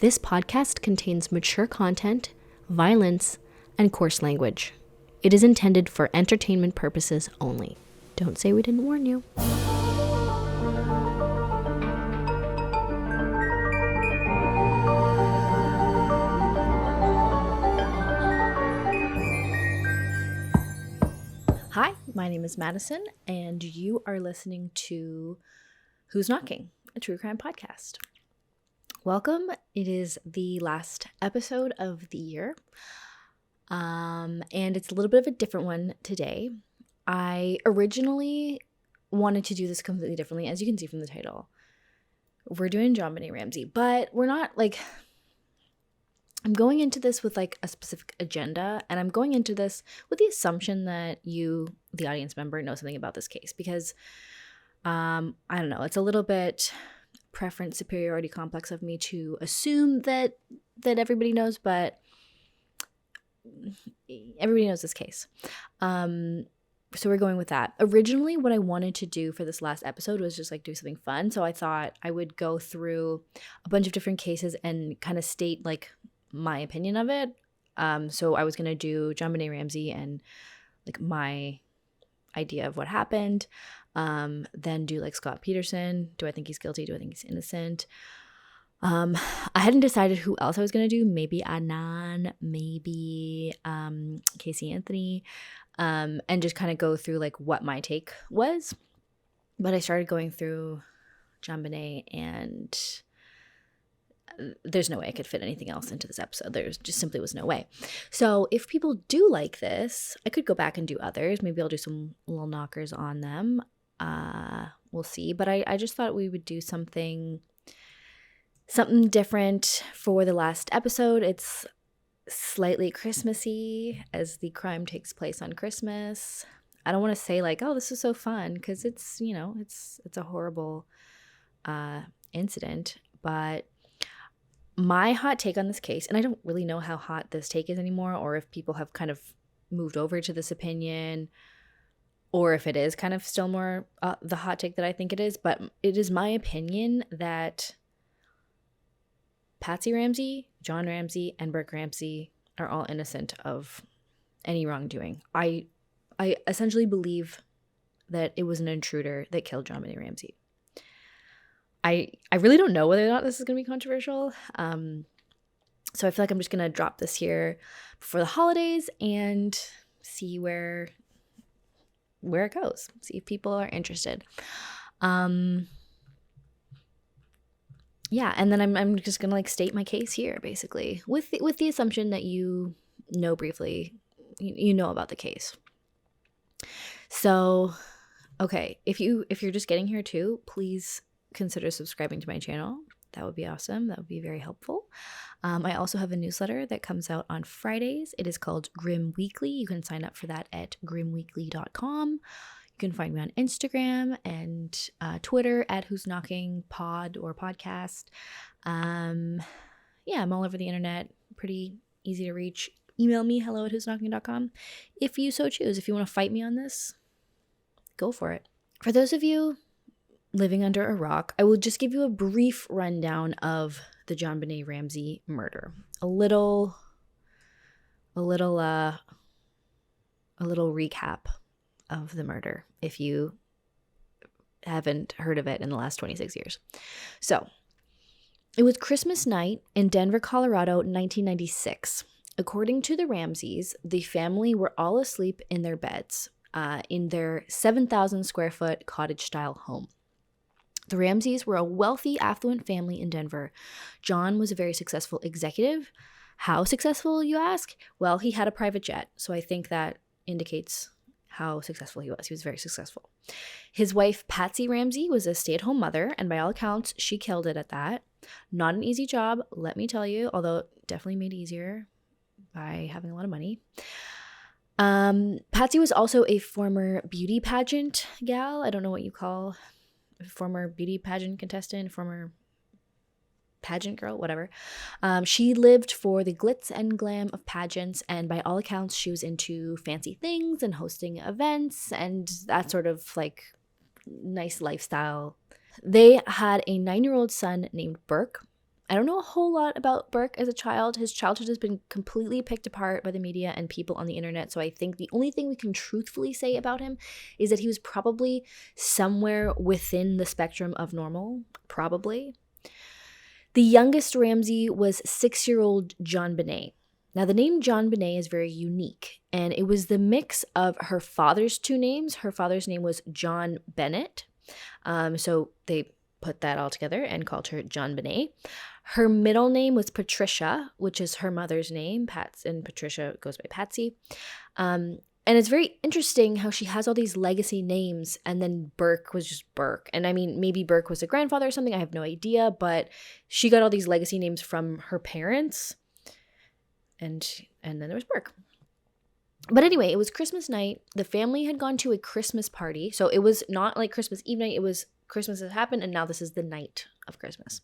This podcast contains mature content, violence, and coarse language. It is intended for entertainment purposes only. Don't say we didn't warn you. Hi, my name is Madison, and you are listening to Who's Knocking, a true crime podcast. Welcome. It is the last episode of the year, and it's a little bit of a different one today. I originally wanted to do this completely differently, as you can see from the title. We're doing JonBenét Ramsey, but we're not I'm going into this with a specific agenda, and I'm going into this with the assumption that you, the audience member, know something about this case because, I don't know, it's a little bit preference superiority complex of me to assume that everybody knows, but everybody knows this case. So we're going with that. Originally, what I wanted to do for this last episode was just do something fun. So I thought I would go through a bunch of different cases and kind of state my opinion of it. So I was going to do JonBenét Ramsey and my idea of what happened. Then do Scott Peterson. Do I think he's guilty? Do I think he's innocent? I hadn't decided who else I was going to do. Maybe Aidan, maybe Casey Anthony, and just kind of go through what my take was. But I started going through JonBenét, and there's no way I could fit anything else into this episode. There just simply was no way. So if people do like this, I could go back and do others. Maybe I'll do some little knockers on them. We'll see. But I just thought we would do something different for the last episode. It's slightly Christmassy as the crime takes place on Christmas. I don't want to say oh, this is so fun, because it's a horrible incident. But my hot take on this case, and I don't really know how hot this take is anymore, or if people have kind of moved over to this opinion, or if it is kind of still more the hot take that I think it is, but it is my opinion that Patsy Ramsey, John Ramsey, and Burke Ramsey are all innocent of any wrongdoing. I essentially believe that it was an intruder that killed JonBenét Ramsey. I really don't know whether or not this is going to be controversial. So I feel like I'm just going to drop this here before the holidays and see where it goes. See if people are interested. Yeah, and then I'm just going to state my case here basically with the assumption that you know briefly, you know about the case. So, okay, if you're just getting here too, please consider subscribing to my channel. That would be awesome. That would be very helpful. I also have a newsletter that comes out on Fridays. It is called Grim Weekly. You can sign up for that at grimweekly.com. You can find me on Instagram and Twitter at Who's Knocking Pod or Podcast. Yeah, I'm all over the internet. Pretty easy to reach. Email me, hello@whosknocking.com. If you so choose. If you want to fight me on this, go for it. For those of you living under a rock, I will just give you a brief rundown of the JonBenét Ramsey murder. A little recap of the murder if you haven't heard of it in the last 26 years. So, it was Christmas night in Denver, Colorado, 1996. According to the Ramseys, the family were all asleep in their beds in their 7,000 square foot cottage-style home. The Ramseys were a wealthy, affluent family in Denver. John was a very successful executive. How successful, you ask? Well, he had a private jet, so I think that indicates how successful he was. He was very successful. His wife, Patsy Ramsey, was a stay-at-home mother, and by all accounts, she killed it at that. Not an easy job, let me tell you, although definitely made easier by having a lot of money. Patsy was also a former beauty pageant gal. I don't know what you call former beauty pageant contestant, former pageant girl, whatever. She lived for the glitz and glam of pageants, and by all accounts, she was into fancy things and hosting events and that sort of nice lifestyle. They had a 9-year-old son named Burke. I don't know a whole lot about Burke as a child. His childhood has been completely picked apart by the media and people on the internet. So I think the only thing we can truthfully say about him is that he was probably somewhere within the spectrum of normal, probably. The youngest Ramsey was 6-year-old JonBenét. Now, the name JonBenét is very unique, and it was the mix of her father's two names. Her father's name was JonBenét, so they put that all together and called her JonBenét. Her middle name was Patricia, which is her mother's name, and Patricia goes by Patsy. And it's very interesting how she has all these legacy names, and then Burke was just Burke. And I mean, maybe Burke was a grandfather or something, I have no idea, but she got all these legacy names from her parents. And then there was Burke. But anyway, it was Christmas night. The family had gone to a Christmas party. So it was not like Christmas Eve night. It was Christmas had happened, and now this is the night of Christmas.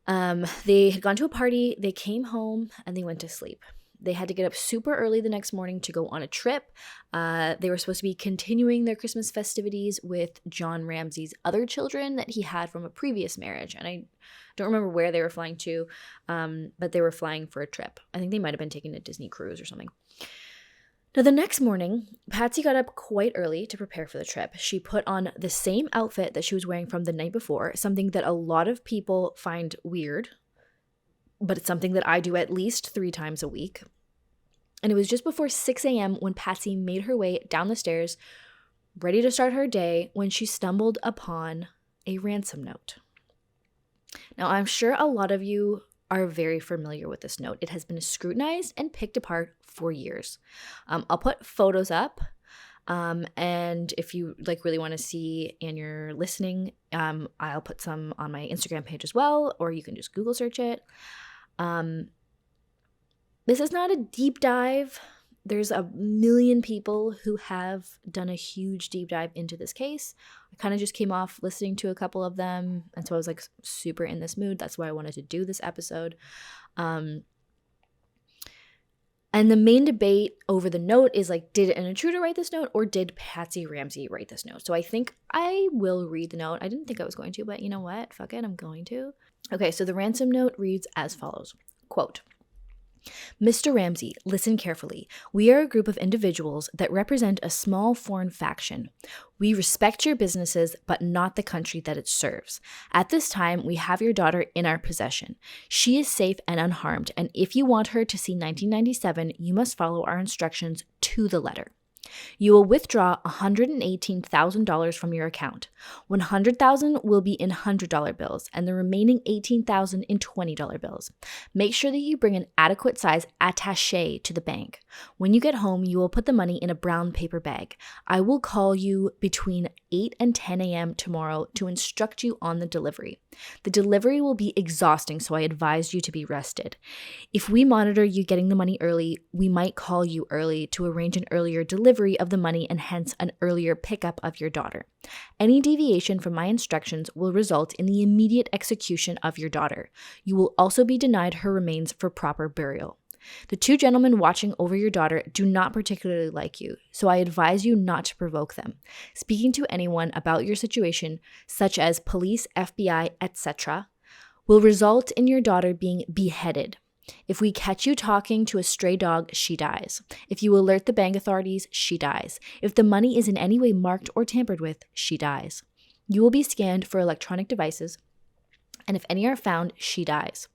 They had gone to a party. They came home, and they went to sleep. They had to get up super early the next morning to go on a trip. They were supposed to be continuing their Christmas festivities with John Ramsey's other children that he had from a previous marriage. And I don't remember where they were flying to, but they were flying for a trip. I think they might have been taking a Disney cruise or something. Now, the next morning, Patsy got up quite early to prepare for the trip. She put on the same outfit that she was wearing from the night before, something that a lot of people find weird, but it's something that I do at least 3 times a week. And it was just before 6 a.m. when Patsy made her way down the stairs, ready to start her day, when she stumbled upon a ransom note. Now, I'm sure a lot of you are very familiar with this note. It has been scrutinized and picked apart for years. I'll put photos up, and if you really want to see and you're listening, I'll put some on my Instagram page as well, or you can just Google search it. This is not a deep dive. There's a million people who have done a huge deep dive into this case. I kind of just came off listening to a couple of them, and so I was super in this mood. That's why I wanted to do this episode. And the main debate over the note is did an intruder write this note, or did Patsy Ramsey write this note? So I think I will read the note. I didn't think I was going to, but you know what? Fuck it, I'm going to. Okay, so the ransom note reads as follows. Quote, Mr. Ramsey, listen carefully. We are a group of individuals that represent a small foreign faction. We respect your businesses, but not the country that it serves. At this time, we have your daughter in our possession. She is safe and unharmed, and if you want her to see 1997, you must follow our instructions to the letter. You will withdraw $118,000 from your account. $100,000 will be in $100 bills, and the remaining $18,000 in $20 bills. Make sure that you bring an adequate size attaché to the bank. When you get home, you will put the money in a brown paper bag. I will call you between 8 and 10 a.m. tomorrow to instruct you on the delivery. The delivery will be exhausting, so I advise you to be rested. If we monitor you getting the money early, we might call you early to arrange an earlier delivery of the money and hence an earlier pickup of your daughter. Any deviation from my instructions will result in the immediate execution of your daughter. You will also be denied her remains for proper burial. The 2 gentlemen watching over your daughter do not particularly like you, so I advise you not to provoke them. Speaking to anyone about your situation, such as police, FBI, etc., will result in your daughter being beheaded. If we catch you talking to a stray dog, she dies. If you alert the bank authorities, she dies. If the money is in any way marked or tampered with, she dies. You will be scanned for electronic devices, and if any are found, she dies.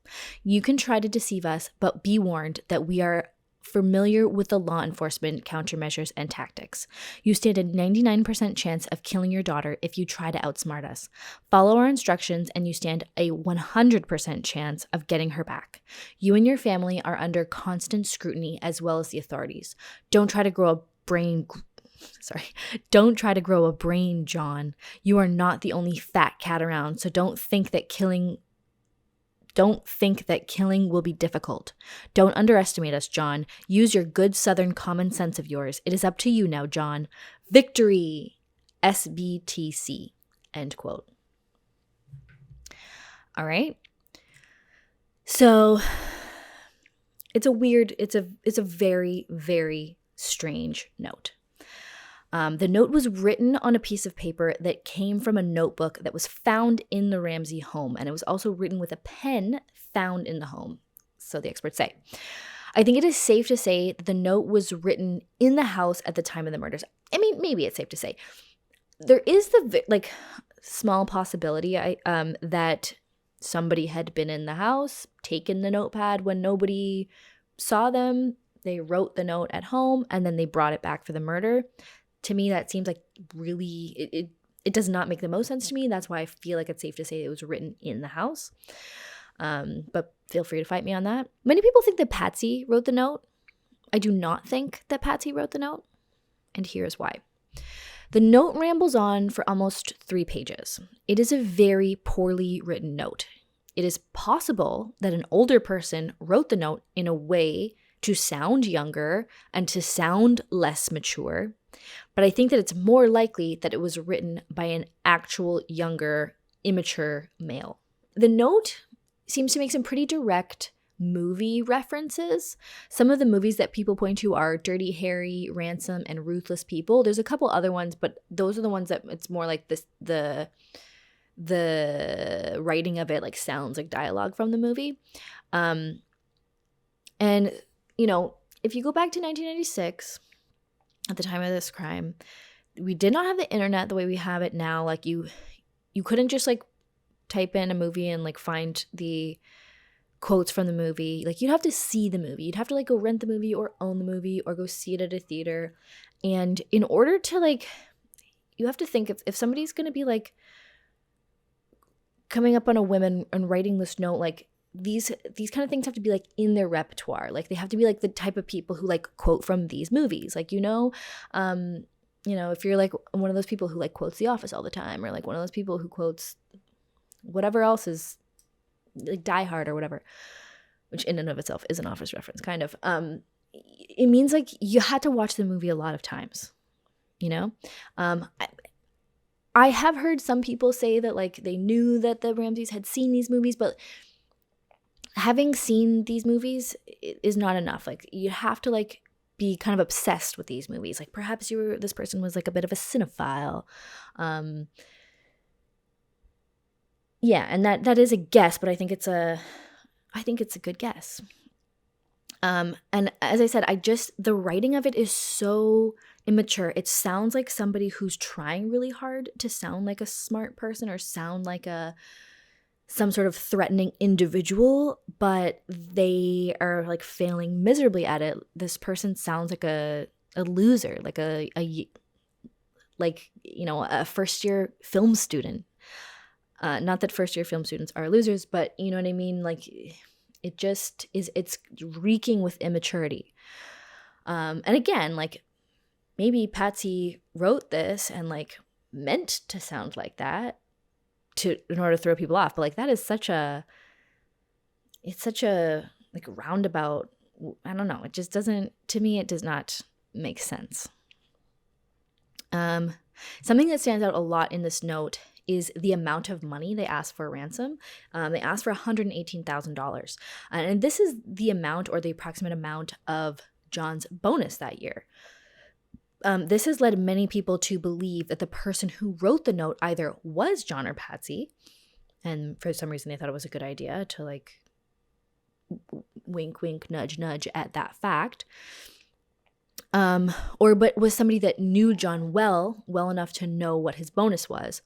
You can try to deceive us, but be warned that we are familiar with the law enforcement countermeasures and tactics. You stand a 99% chance of killing your daughter if you try to outsmart us. Follow our instructions and you stand a 100% chance of getting her back. You and your family are under constant scrutiny as well as the authorities. Don't try to grow a brain, John. You are not the only fat cat around, so don't think that killing will be difficult. Don't underestimate us, John. Use your good Southern common sense of yours. It is up to you now, John. Victory! SBTC. End quote. All right. So it's a very, very strange note. The note was written on a piece of paper that came from a notebook that was found in the Ramsey home, and it was also written with a pen found in the home, so the experts say. I think it is safe to say that the note was written in the house at the time of the murders. I mean, maybe it's safe to say. There is the small possibility that somebody had been in the house, taken the notepad when nobody saw them, they wrote the note at home, and then they brought it back for the murder. To me, that seems like really, it does not make the most sense to me. That's why I feel like it's safe to say it was written in the house. But feel free to fight me on that. Many people think that Patsy wrote the note. I do not think that Patsy wrote the note, and here's why. The note rambles on for almost 3 pages. It is a very poorly written note. It is possible that an older person wrote the note in a way to sound younger and to sound less mature, but I think that it's more likely that it was written by an actual younger, immature male. The note seems to make some pretty direct movie references. Some of the movies that people point to are Dirty Harry, Ransom, and Ruthless People. There's a couple other ones, but those are the ones that it's more like this, the writing of it sounds like dialogue from the movie. And if you go back to 1996, at the time of this crime, we did not have the internet the way we have it now. You couldn't just type in a movie and find the quotes from the movie. You'd have to see the movie. You'd have to go rent the movie or own the movie or go see it at a theater. And in order to you have to think if somebody's going to be coming up on a whim and writing this note, these kind of things have to be in their repertoire. They have to be the type of people who quote from these movies. If you're one of those people who quotes The Office all the time, or one of those people who quotes whatever else is Die Hard or whatever, which in and of itself is an Office reference, kind of. It means you had to watch the movie a lot of times, I have heard some people say that they knew that the Ramseys had seen these movies, but having seen these movies is not enough. You have to be kind of obsessed with these movies. Perhaps this person was a bit of a cinephile. Yeah, and that is a guess, but I think it's a good guess. And as I said, the writing of it is so immature. It sounds like somebody who's trying really hard to sound like a smart person or sound like some sort of threatening individual, but they are failing miserably at it. This person sounds like a loser, a first year film student. Not that first year film students are losers, but you know what I mean? It just is, it's reeking with immaturity. And again, maybe Patsy wrote this and meant to sound like that in order to throw people off. But that is such a roundabout, I don't know. It just doesn't, to me, it does not make sense. Something that stands out a lot in this note is the amount of money they asked for a ransom. They asked for $118,000. And this is the amount, or the approximate amount, of John's bonus that year. This has led many people to believe that the person who wrote the note either was John or Patsy, and for some reason they thought it was a good idea to wink, wink, nudge, nudge at that fact, but was somebody that knew John well enough to know what his bonus was.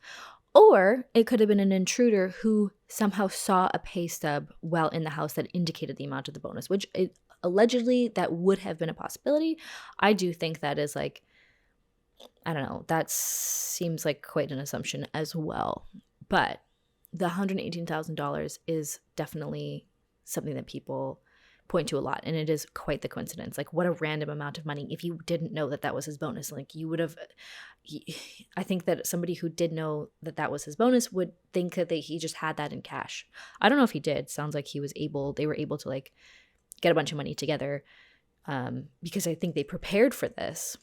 Or it could have been an intruder who somehow saw a pay stub while in the house that indicated the amount of the bonus, which allegedly that would have been a possibility. I do think that is I don't know, that seems like quite an assumption as well. But the $118,000 is definitely something that people point to a lot, and it is quite the coincidence. What a random amount of money if you didn't know that was his bonus. You would have, I think that somebody who did know that was his bonus would think that he just had that in cash. I don't know if he did. Sounds like they were able to get a bunch of money together, because I think they prepared for this.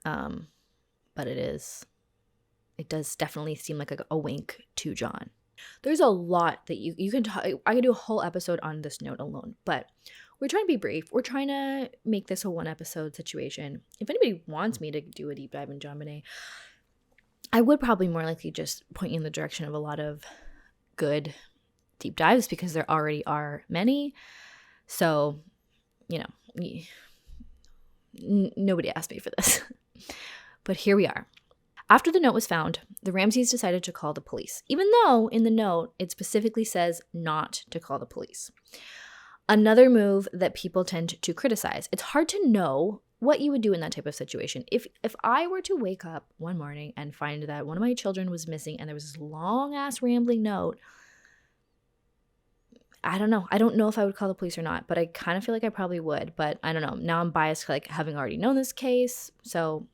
But it does definitely seem like a wink to John. There's a lot that you can talk. I could do a whole episode on this note alone, but we're trying to be brief. We're trying to make this a one episode situation. If anybody wants me to do a deep dive in JonBenét, I would probably more likely just point you in the direction of a lot of good deep dives because there already are many. So, nobody asked me for this. But here we are. After the note was found, the Ramseys decided to call the police, even though in the note it specifically says not to call the police. Another move that people tend to criticize. It's hard to know what you would do in that type of situation. If I were to wake up one morning and find that one of my children was missing and there was this long-ass rambling note, I don't know. I don't know if I would call the police or not, but I kind of feel like I probably would. But I don't know. Now I'm biased, like having already known this case. So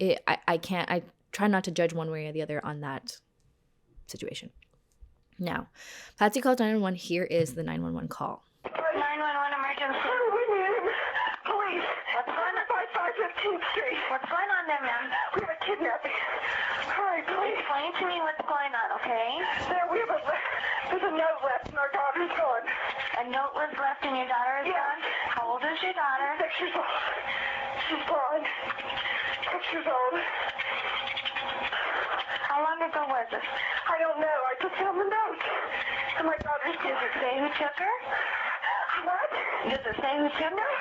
I try not to judge one way or the other on that situation. Now, Patsy called 911. Here is the 911 call. 911 emergency. Police. What's going on? 515th Street. What's going on there, ma'am? We have a kidnapping. Hurry, please. Explain to me what's going on, okay? There's a note left and our daughter's gone. A note was left and your daughter is gone? How old is your daughter? 6 years old. She's gone. 6 years old. How long ago was it? I don't know. I just found the note. And my daughter's Does it say who took her? What? Does it say who took her?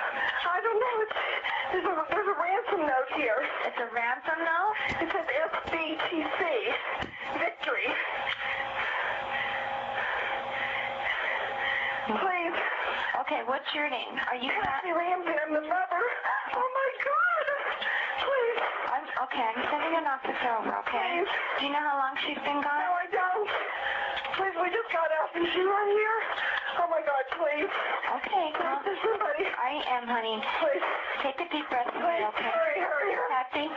I don't know. There's a ransom note here. It's a ransom note? It says FBTC. Victory. Please. Okay, what's your name? Are you Patsy Ramsey. I'm the mother. Oh my God. Please. I'm sending an officer over, okay? Please. Do you know how long she's been gone? No, I don't. Please, we just got out. Is she right here? Oh my God, please. Okay, well, There's somebody. I am, honey. Please. Take a deep breath, Please, okay? hurry. Patsy.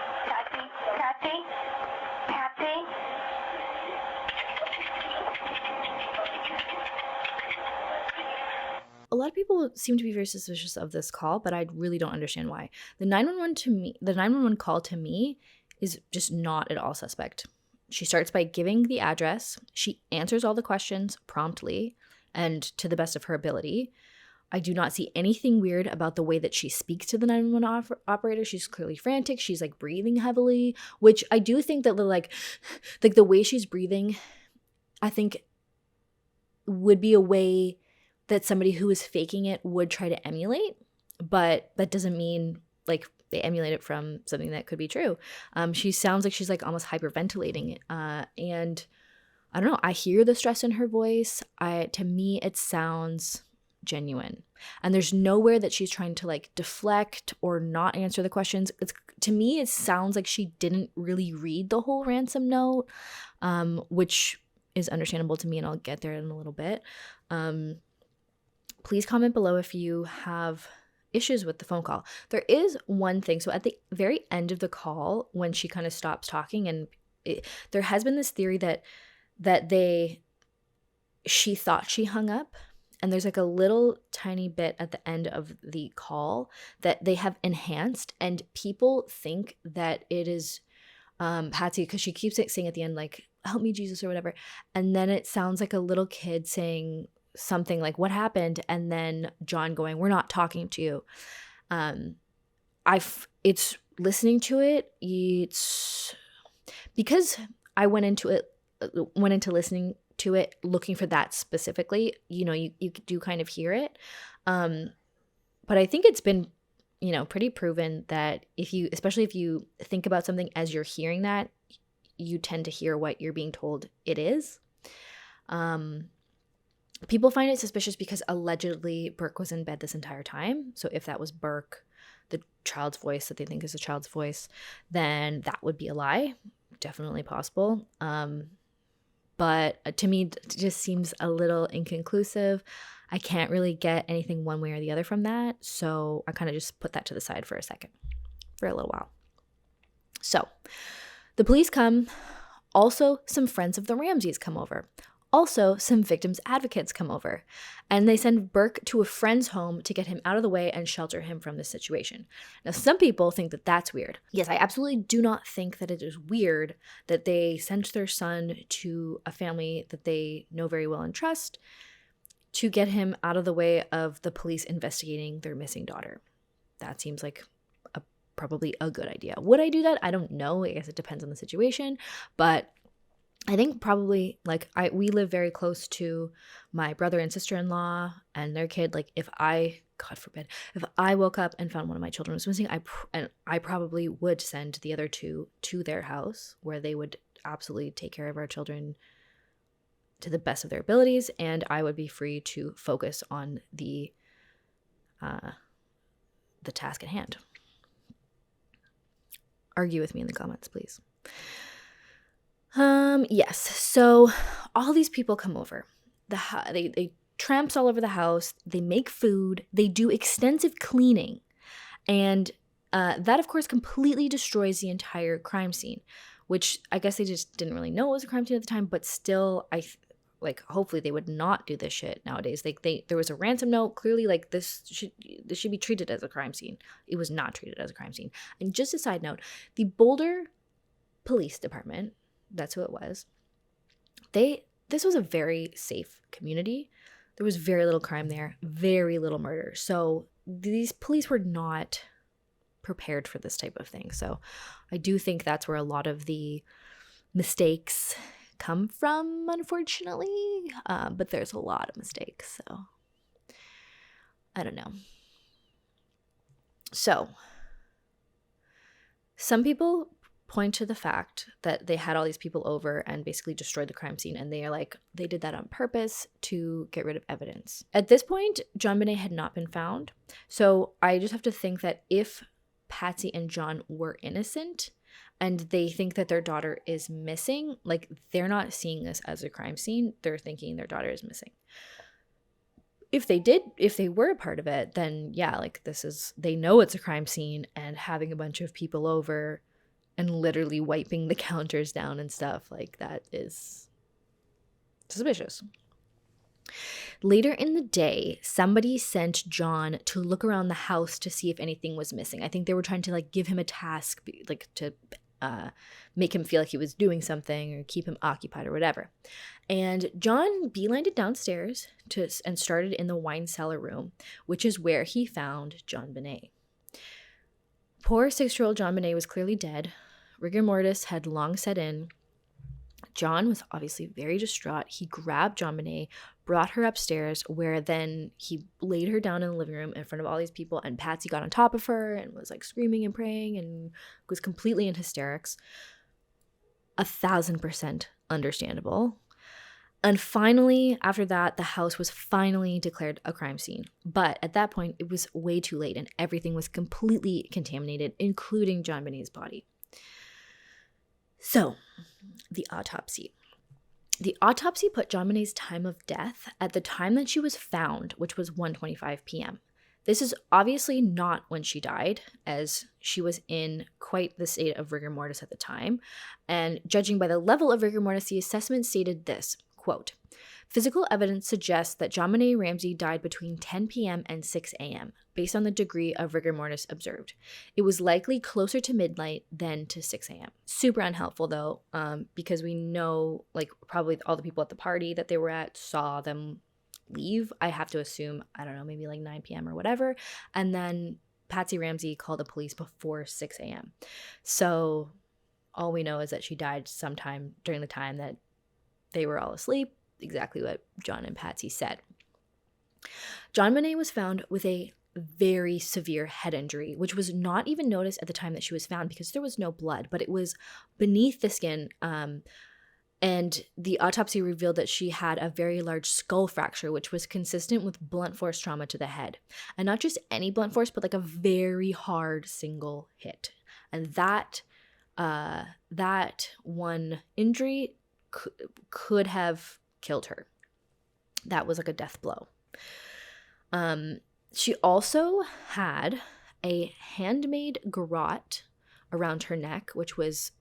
A lot of people seem to be very suspicious of this call, but I really don't understand why. The 911 call to me is just not at all suspect. She starts by giving the address. She answers all the questions promptly and to the best of her ability. I do not see anything weird about the way that she speaks to the 911 operator. She's clearly frantic. She's like breathing heavily, which I do think that like the way she's breathing, I think would be a way that somebody who is faking it would try to emulate, but that doesn't mean like they emulate it from something that could be true. She sounds like she's like almost hyperventilating, and I don't know. I hear the stress in her voice. To me, it sounds genuine, and there's nowhere that she's trying to like deflect or not answer the questions. To me, it sounds like she didn't really read the whole ransom note, which is understandable to me, and I'll get there in a little bit. Please comment below if you have issues with the phone call. There is one thing. So at the very end of the call, when she kind of stops talking, and there has been this theory that she thought she hung up, and there's like a little tiny bit at the end of the call that they have enhanced, and people think that it is Patsy, because she keeps saying at the end like, "Help me, Jesus," or whatever, and then it sounds like a little kid saying something like, "What happened?" and then John going, "We're not talking to you." It's listening to it. It's because I went into listening to it looking for that specifically. You do kind of hear it, but I think it's been pretty proven that especially if you think about something as you're hearing that, you tend to hear what you're being told it is. People find it suspicious because allegedly Burke was in bed this entire time. So if that was Burke, the child's voice that they think is the child's voice, then that would be a lie. Definitely possible. But to me, it just seems a little inconclusive. I can't really get anything one way or the other from that. So I kind of just put that to the side for a little while. So the police come. Also, some friends of the Ramseys come over. Also, some victims' advocates come over, and they send Burke to a friend's home to get him out of the way and shelter him from this situation. Now, some people think that that's weird. Yes, I absolutely do not think that it is weird that they sent their son to a family that they know very well and trust to get him out of the way of the police investigating their missing daughter. That seems like probably a good idea. Would I do that? I don't know. I guess it depends on the situation, but I think probably we live very close to my brother and sister-in-law and their kid. Like if I, God forbid, if I woke up and found one of my children was missing, I probably would send the other two to their house where they would absolutely take care of our children to the best of their abilities, and I would be free to focus on the task at hand. Argue with me in the comments, please. Yes. So all these people come over. They tramps all over the house. They make food. They do extensive cleaning, and that, of course, completely destroys the entire crime scene. Which I guess they just didn't really know it was a crime scene at the time, but still, hopefully they would not do this shit nowadays. There was a ransom note. Clearly, this should be treated as a crime scene. It was not treated as a crime scene. And just a side note, the Boulder Police Department, that's who it was. This was a very safe community. There was very little crime there, very little murder. So these police were not prepared for this type of thing. So I do think that's where a lot of the mistakes come from, unfortunately, but there's a lot of mistakes, so I don't know. So some people point to the fact that they had all these people over and basically destroyed the crime scene, and they are like, they did that on purpose to get rid of evidence. At this point, JonBenét had not been found, so I just have to think that if Patsy and John were innocent and they think that their daughter is missing, they're not seeing this as a crime scene. They're thinking their daughter is missing. If they were a part of it, then yeah, they know it's a crime scene, and having a bunch of people over and literally wiping the counters down and stuff that is suspicious. Later in the day, somebody sent John to look around the house to see if anything was missing. I think they were trying to give him a task, to make him feel like he was doing something or keep him occupied or whatever. And John beelined it downstairs and started in the wine cellar room, which is where he found JonBenét. Poor 6-year-old JonBenét was clearly dead. Rigor mortis had long set in. John was obviously very distraught. He grabbed JonBenét, brought her upstairs, where then he laid her down in the living room in front of all these people, and Patsy got on top of her and was screaming and praying and was completely in hysterics. 1,000% understandable. And finally, after that, the house was finally declared a crime scene. But at that point, it was way too late, and everything was completely contaminated, including JonBenét's body. So, the autopsy. The autopsy put JonBenét's time of death at the time that she was found, which was 1:25 p.m. This is obviously not when she died, as she was in quite the state of rigor mortis at the time. And judging by the level of rigor mortis, the assessment stated this, quote, "Physical evidence suggests that JonBenét Ramsey died between 10 p.m. and 6 a.m., based on the degree of rigor mortis observed. It was likely closer to midnight than to 6 a.m. Super unhelpful, though, because we know, probably all the people at the party that they were at saw them leave. I have to assume, I don't know, maybe 9 p.m. or whatever. And then Patsy Ramsey called the police before 6 a.m. So all we know is that she died sometime during the time that they were all asleep, exactly what John and Patsy said. JonBenét was found with a very severe head injury, which was not even noticed at the time that she was found because there was no blood, but it was beneath the skin. And the autopsy revealed that she had a very large skull fracture, which was consistent with blunt force trauma to the head. And not just any blunt force, but a very hard single hit. And that one injury could have killed her. That was a death blow. She also had a handmade garrote around her neck, which was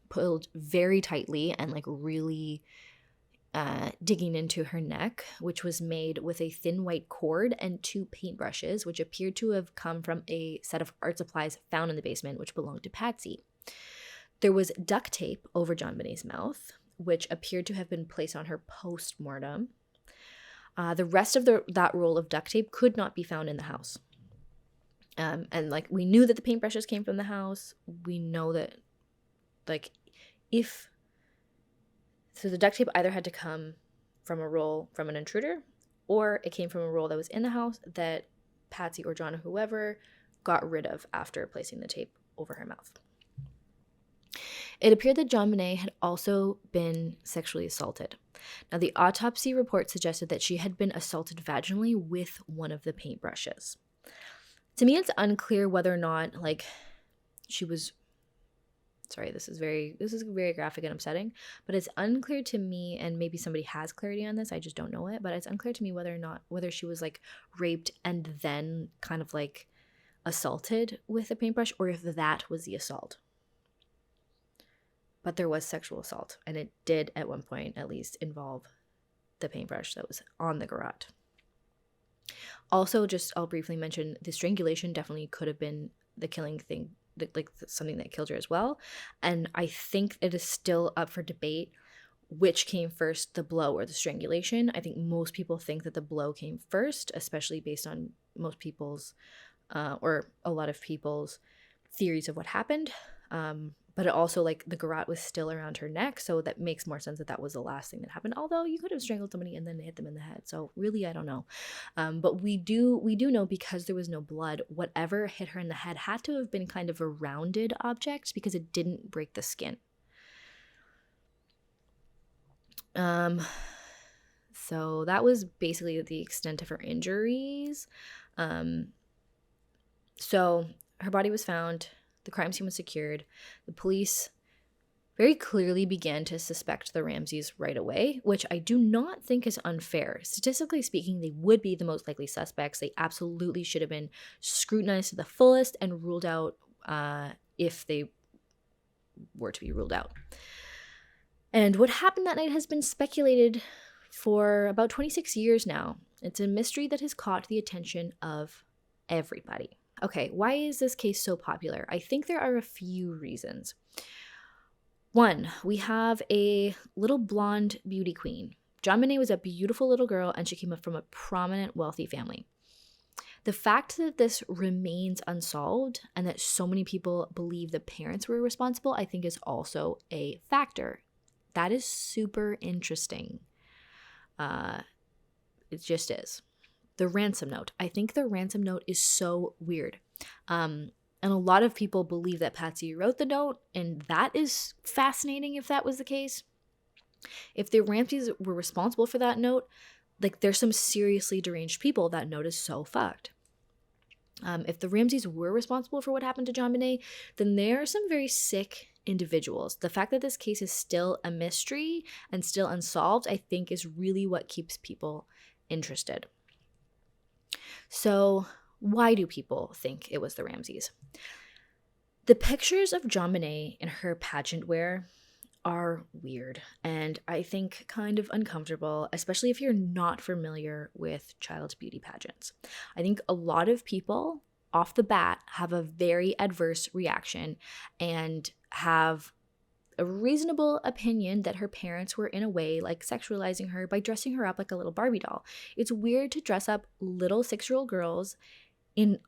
pulled very tightly and really digging into her neck, which was made with a thin white cord and 2 paintbrushes, which appeared to have come from a set of art supplies found in the basement, which belonged to Patsy. There was duct tape over JonBenét's mouth, which appeared to have been placed on her post-mortem. The rest of that roll of duct tape could not be found in the house. And like, we knew that the paintbrushes came from the house. We know that, like, so the duct tape either had to come from a roll from an intruder, or it came from a roll that was in the house that Patsy or John or whoever got rid of after placing the tape over her mouth. It appeared that JonBenét had also been sexually assaulted. Now, the autopsy report suggested that she had been assaulted vaginally with one of the paintbrushes. To me, it's unclear whether or not, like, she was... Sorry, this is very graphic and upsetting, but it's unclear to me, and maybe somebody has clarity on this, I just don't know it, but it's unclear to me whether she was, like, raped and then kind of, like, assaulted with a paintbrush, or if that was the assault. But there was sexual assault, and it did at one point at least involve the paintbrush that was on the garrote. Also, I'll briefly mention, the strangulation definitely could have been the killing thing, like something that killed her as well. And I think it is still up for debate which came first, the blow or the strangulation. I think most people think that the blow came first, especially based on most people's or a lot of people's theories of what happened. But it also, like, the garrote was still around her neck, so that makes more sense that was the last thing that happened. Although you could have strangled somebody and then hit them in the head. So really, I don't know. But we do know, because there was no blood, whatever hit her in the head had to have been kind of a rounded object because it didn't break the skin. So that was basically the extent of her injuries. So her body was found. The crime scene was secured. The police very clearly began to suspect the Ramseys right away, which I do not think is unfair. Statistically speaking, they would be the most likely suspects. They absolutely should have been scrutinized to the fullest and ruled out if they were to be ruled out. And what happened that night has been speculated for about 26 years now. It's a mystery that has caught the attention of everybody. Okay, why is this case so popular? I think there are a few reasons. One, we have a little blonde beauty queen. JonBenét was a beautiful little girl, and she came up from a prominent, wealthy family. The fact that this remains unsolved and that so many people believe the parents were responsible, I think, is also a factor. That is super interesting. It just is. The Ransom Note. I think the Ransom Note is so weird. And a lot of people believe that Patsy wrote the note, and that is fascinating if that was the case. If the Ramseys were responsible for that note, like, there's some seriously deranged people. That note is so fucked. If the Ramseys were responsible for what happened to JonBenét, then there are some very sick individuals. The fact that this case is still a mystery and still unsolved, I think, is really what keeps people interested. So why do people think it was the Ramseys? The pictures of JonBenét in her pageant wear are weird and I think kind of uncomfortable, especially if you're not familiar with child beauty pageants. I think a lot of people off the bat have a very adverse reaction and have a reasonable opinion that her parents were in a way like sexualizing her by dressing her up like a little Barbie doll. It's weird to dress up little 6-year-old girls in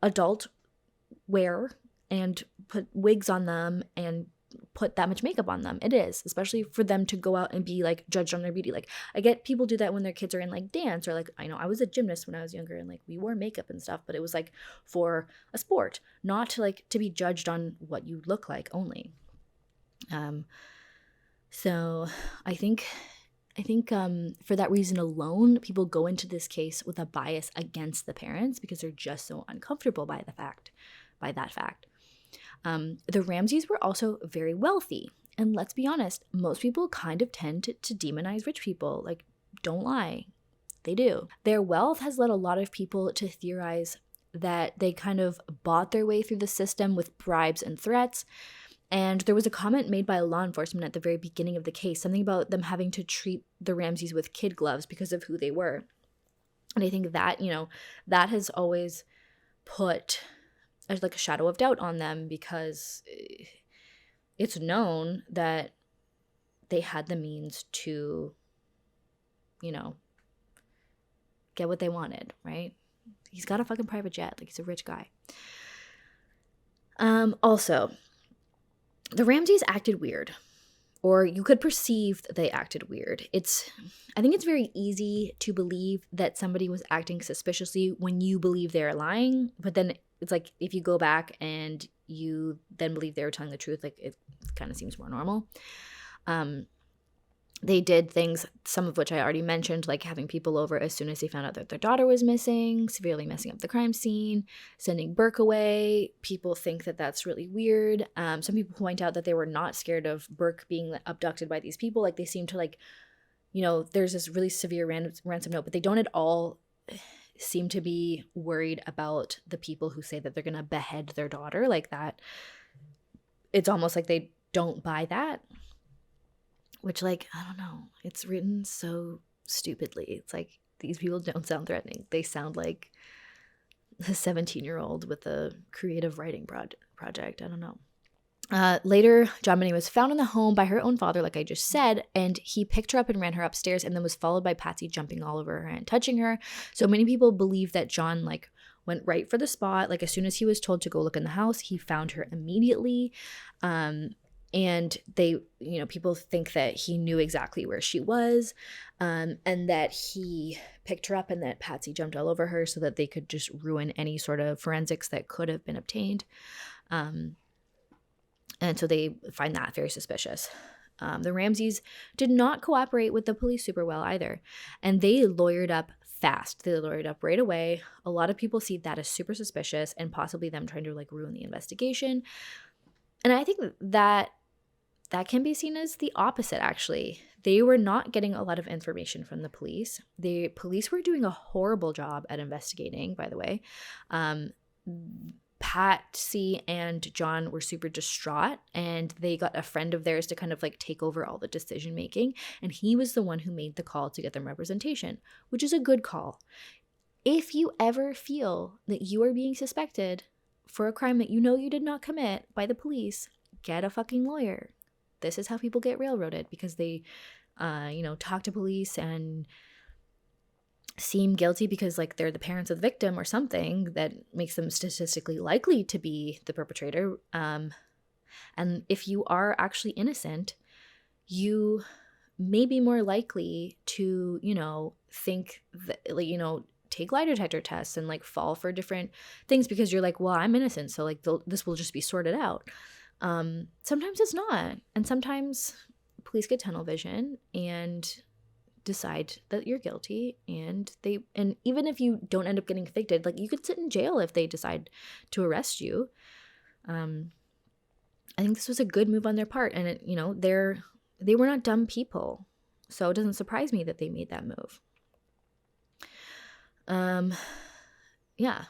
adult wear and put wigs on them and put that much makeup on them. It is, especially for them to go out and be like judged on their beauty. Like, I get people do that when their kids are in like dance, or like, I know I was a gymnast when I was younger and like we wore makeup and stuff, but it was like for a sport, not to like to be judged on what you look like only. So I think for that reason alone, people go into this case with a bias against the parents because they're just so uncomfortable by that fact. The Ramseys were also very wealthy. And let's be honest, most people kind of tend to demonize rich people. Like, don't lie. They do. Their wealth has led a lot of people to theorize that they kind of bought their way through the system with bribes and threats. And there was a comment made by law enforcement at the very beginning of the case, something about them having to treat the Ramseys with kid gloves because of who they were. And I think that, that has always put like a shadow of doubt on them, because it's known that they had the means to, get what they wanted, right? He's got a fucking private jet. Like, he's a rich guy. Also, the Ramseys acted weird, or you could perceive that they acted weird. I think it's very easy to believe that somebody was acting suspiciously when you believe they're lying, but then it's like if you go back and you then believe they were telling the truth, like it kind of seems more normal. They did things, some of which I already mentioned, like having people over as soon as they found out that their daughter was missing, severely messing up the crime scene, sending Burke away. People think that that's really weird. Some people point out that they were not scared of Burke being abducted by these people. Like, they seem to, like, there's this really severe ransom note, but they don't at all seem to be worried about the people who say that they're going to behead their daughter like that. It's almost like they don't buy that. Which, like, I don't know. It's written so stupidly. It's like, these people don't sound threatening. They sound like a 17-year-old with a creative writing project. I don't know. Later, JonBenét was found in the home by her own father, like I just said, and he picked her up and ran her upstairs, and then was followed by Patsy jumping all over her and touching her. So many people believe that John, like, went right for the spot. Like, as soon as he was told to go look in the house, he found her immediately. And they, people think that he knew exactly where she was, and that he picked her up and that Patsy jumped all over her so that they could just ruin any sort of forensics that could have been obtained. And so they find that very suspicious. The Ramseys did not cooperate with the police super well either, and they lawyered up fast. They lawyered up right away. A lot of people see that as super suspicious and possibly them trying to, like, ruin the investigation. And I think that can be seen as the opposite, actually. They were not getting a lot of information from the police. The police were doing a horrible job at investigating, by the way. Patsy and John were super distraught, and they got a friend of theirs to kind of, like, take over all the decision making, and he was the one who made the call to get them representation, which is a good call. If you ever feel that you are being suspected for a crime that you did not commit by the police, get a fucking lawyer. This is how people get railroaded, because they, talk to police and seem guilty because, like, they're the parents of the victim or something that makes them statistically likely to be the perpetrator. And if you are actually innocent, you may be more likely to, think that, like, take lie detector tests and, like, fall for different things because you're like, well, I'm innocent, so, like, this will just be sorted out. Sometimes it's not. And sometimes police get tunnel vision and decide that you're guilty, and even if you don't end up getting convicted, like, you could sit in jail if they decide to arrest you. I think this was a good move on their part, and they were not dumb people. So it doesn't surprise me that they made that move. Yeah.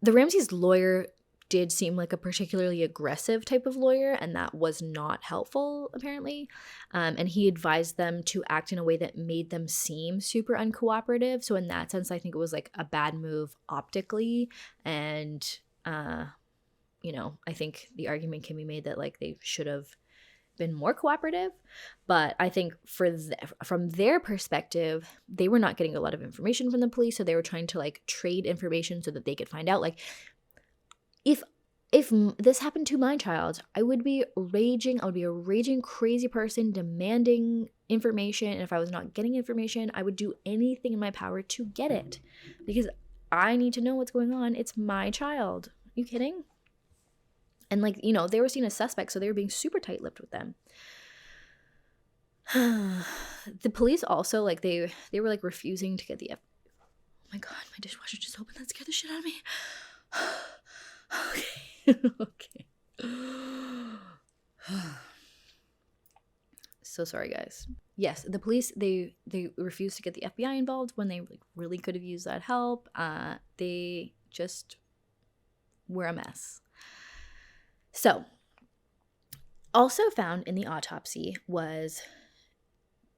The Ramseys' lawyer did seem like a particularly aggressive type of lawyer, and that was not helpful, apparently. And he advised them to act in a way that made them seem super uncooperative. So in that sense, I think it was, like, a bad move optically. And, I think the argument can be made that, like, they should have been more cooperative. But I think from their perspective, they were not getting a lot of information from the police. So they were trying to, like, trade information so that they could find out, like, if this happened to my child, I would be raging. I would be a raging crazy person demanding information. And if I was not getting information, I would do anything in my power to get it, because I need to know what's going on. It's my child. Are you kidding? And, like, they were seen as suspects, so they were being super tight-lipped with them. The police also, like, they were, like, refusing to get the oh my god, my dishwasher just opened. That scared the shit out of me. Okay. So sorry, guys. Yes, the police, they refused to get the FBI involved when they, like, really could have used that help. They just were a mess. So Also found in the autopsy was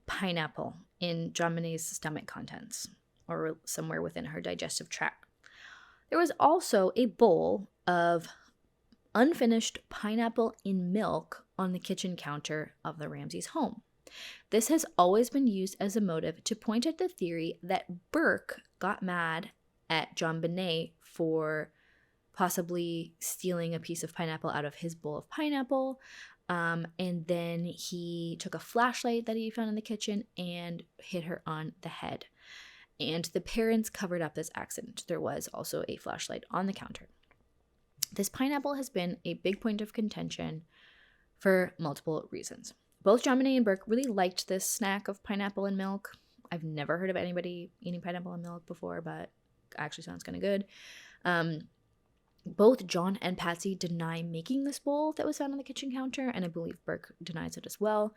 pineapple in JonBenét's stomach contents, or somewhere within her digestive tract. There was also a bowl of unfinished pineapple in milk on the kitchen counter of the Ramseys' home. This has always been used as a motive to point at the theory that Burke got mad at JonBenét for possibly stealing a piece of pineapple out of his bowl of pineapple. And then he took a flashlight that he found in the kitchen and hit her on the head. And the parents covered up this accident. There was also a flashlight on the counter. This pineapple has been a big point of contention for multiple reasons. Both JonBenét and Burke really liked this snack of pineapple and milk. I've never heard of anybody eating pineapple and milk before, but it actually sounds kind of good. Both John and Patsy deny making this bowl that was found on the kitchen counter, and I believe Burke denies it as well.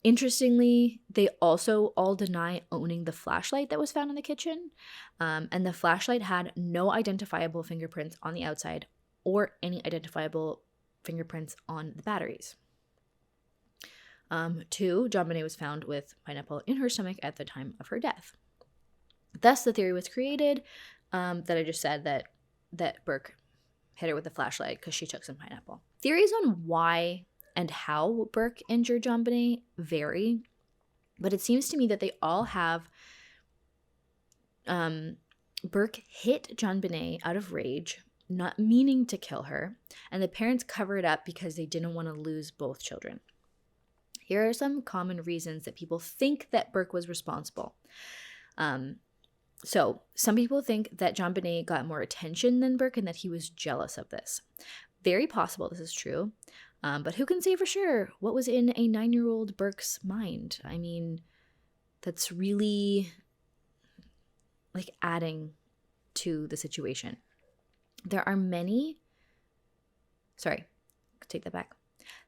Interestingly, they also all deny owning the flashlight that was found in the kitchen, and the flashlight had no identifiable fingerprints on the outside or any identifiable fingerprints on the batteries. 2, JonBenét was found with pineapple in her stomach at the time of her death. Thus, the theory was created that I just said that Burke hit her with a flashlight because she took some pineapple. Theories on why and how Burke injured JonBenét vary, but it seems to me that they all have Burke hit JonBenét out of rage, not meaning to kill her, and the parents cover it up because they didn't want to lose both children. Here are some common reasons that people think that Burke was responsible. So some people think that JonBenét got more attention than Burke and that he was jealous of this. Very possible this is true, but who can say for sure what was in a 9-year-old Burke's mind? I mean, that's really like adding to the situation.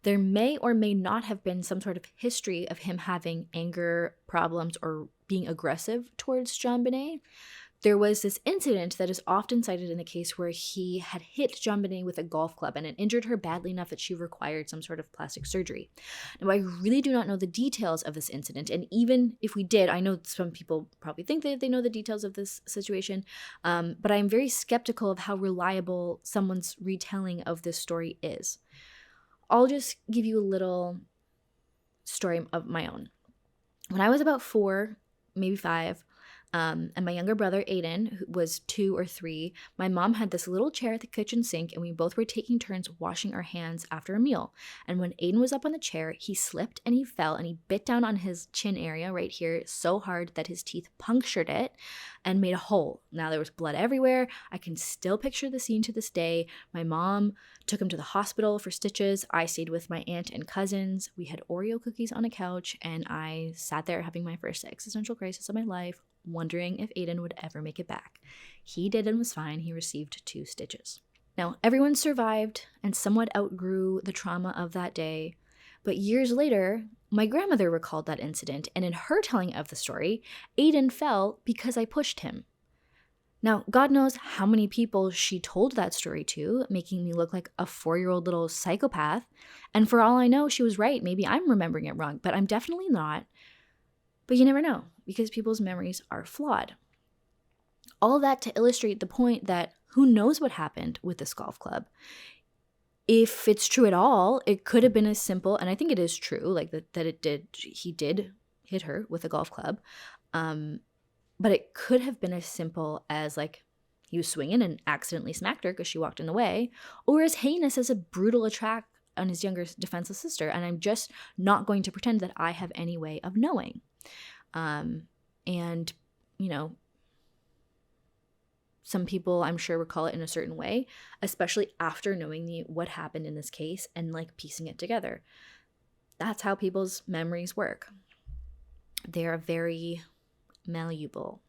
There may or may not have been some sort of history of him having anger problems or being aggressive towards JonBenét. There was this incident that is often cited in the case where he had hit JonBenét with a golf club and it injured her badly enough that she required some sort of plastic surgery. Now, I really do not know the details of this incident, and even if we did, I know some people probably think that they know the details of this situation, but I'm very skeptical of how reliable someone's retelling of this story is. I'll just give you a little story of my own. When I was about 4, maybe 5, and my younger brother, Aidan, who was 2 or 3, my mom had this little chair at the kitchen sink, and we both were taking turns washing our hands after a meal. And when Aidan was up on the chair, he slipped and he fell, and he bit down on his chin area right here so hard that his teeth punctured it and made a hole. Now, there was blood everywhere. I can still picture the scene to this day. My mom took him to the hospital for stitches. I stayed with my aunt and cousins. We had Oreo cookies on a couch, and I sat there having my first existential crisis of my life, wondering if Aidan would ever make it back. He did and was fine. He received 2 stitches. Now, everyone survived and somewhat outgrew the trauma of that day, but years later, my grandmother recalled that incident, and in her telling of the story, Aidan fell because I pushed him. Now, God knows how many people she told that story to, making me look like a 4-year-old little psychopath, and for all I know, she was right. Maybe I'm remembering it wrong, but I'm definitely not. But you never know, because people's memories are flawed. All that to illustrate the point that who knows what happened with this golf club. If it's true at all, it could have been as simple, and I think it is true, like he did hit her with a golf club, but it could have been as simple as like he was swinging and accidentally smacked her because she walked in the way, or as heinous as a brutal attack on his younger defenseless sister, and I'm just not going to pretend that I have any way of knowing. And, you know, some people I'm sure recall it in a certain way, especially after knowing what happened in this case and like piecing it together. That's how people's memories work. They are very malleable.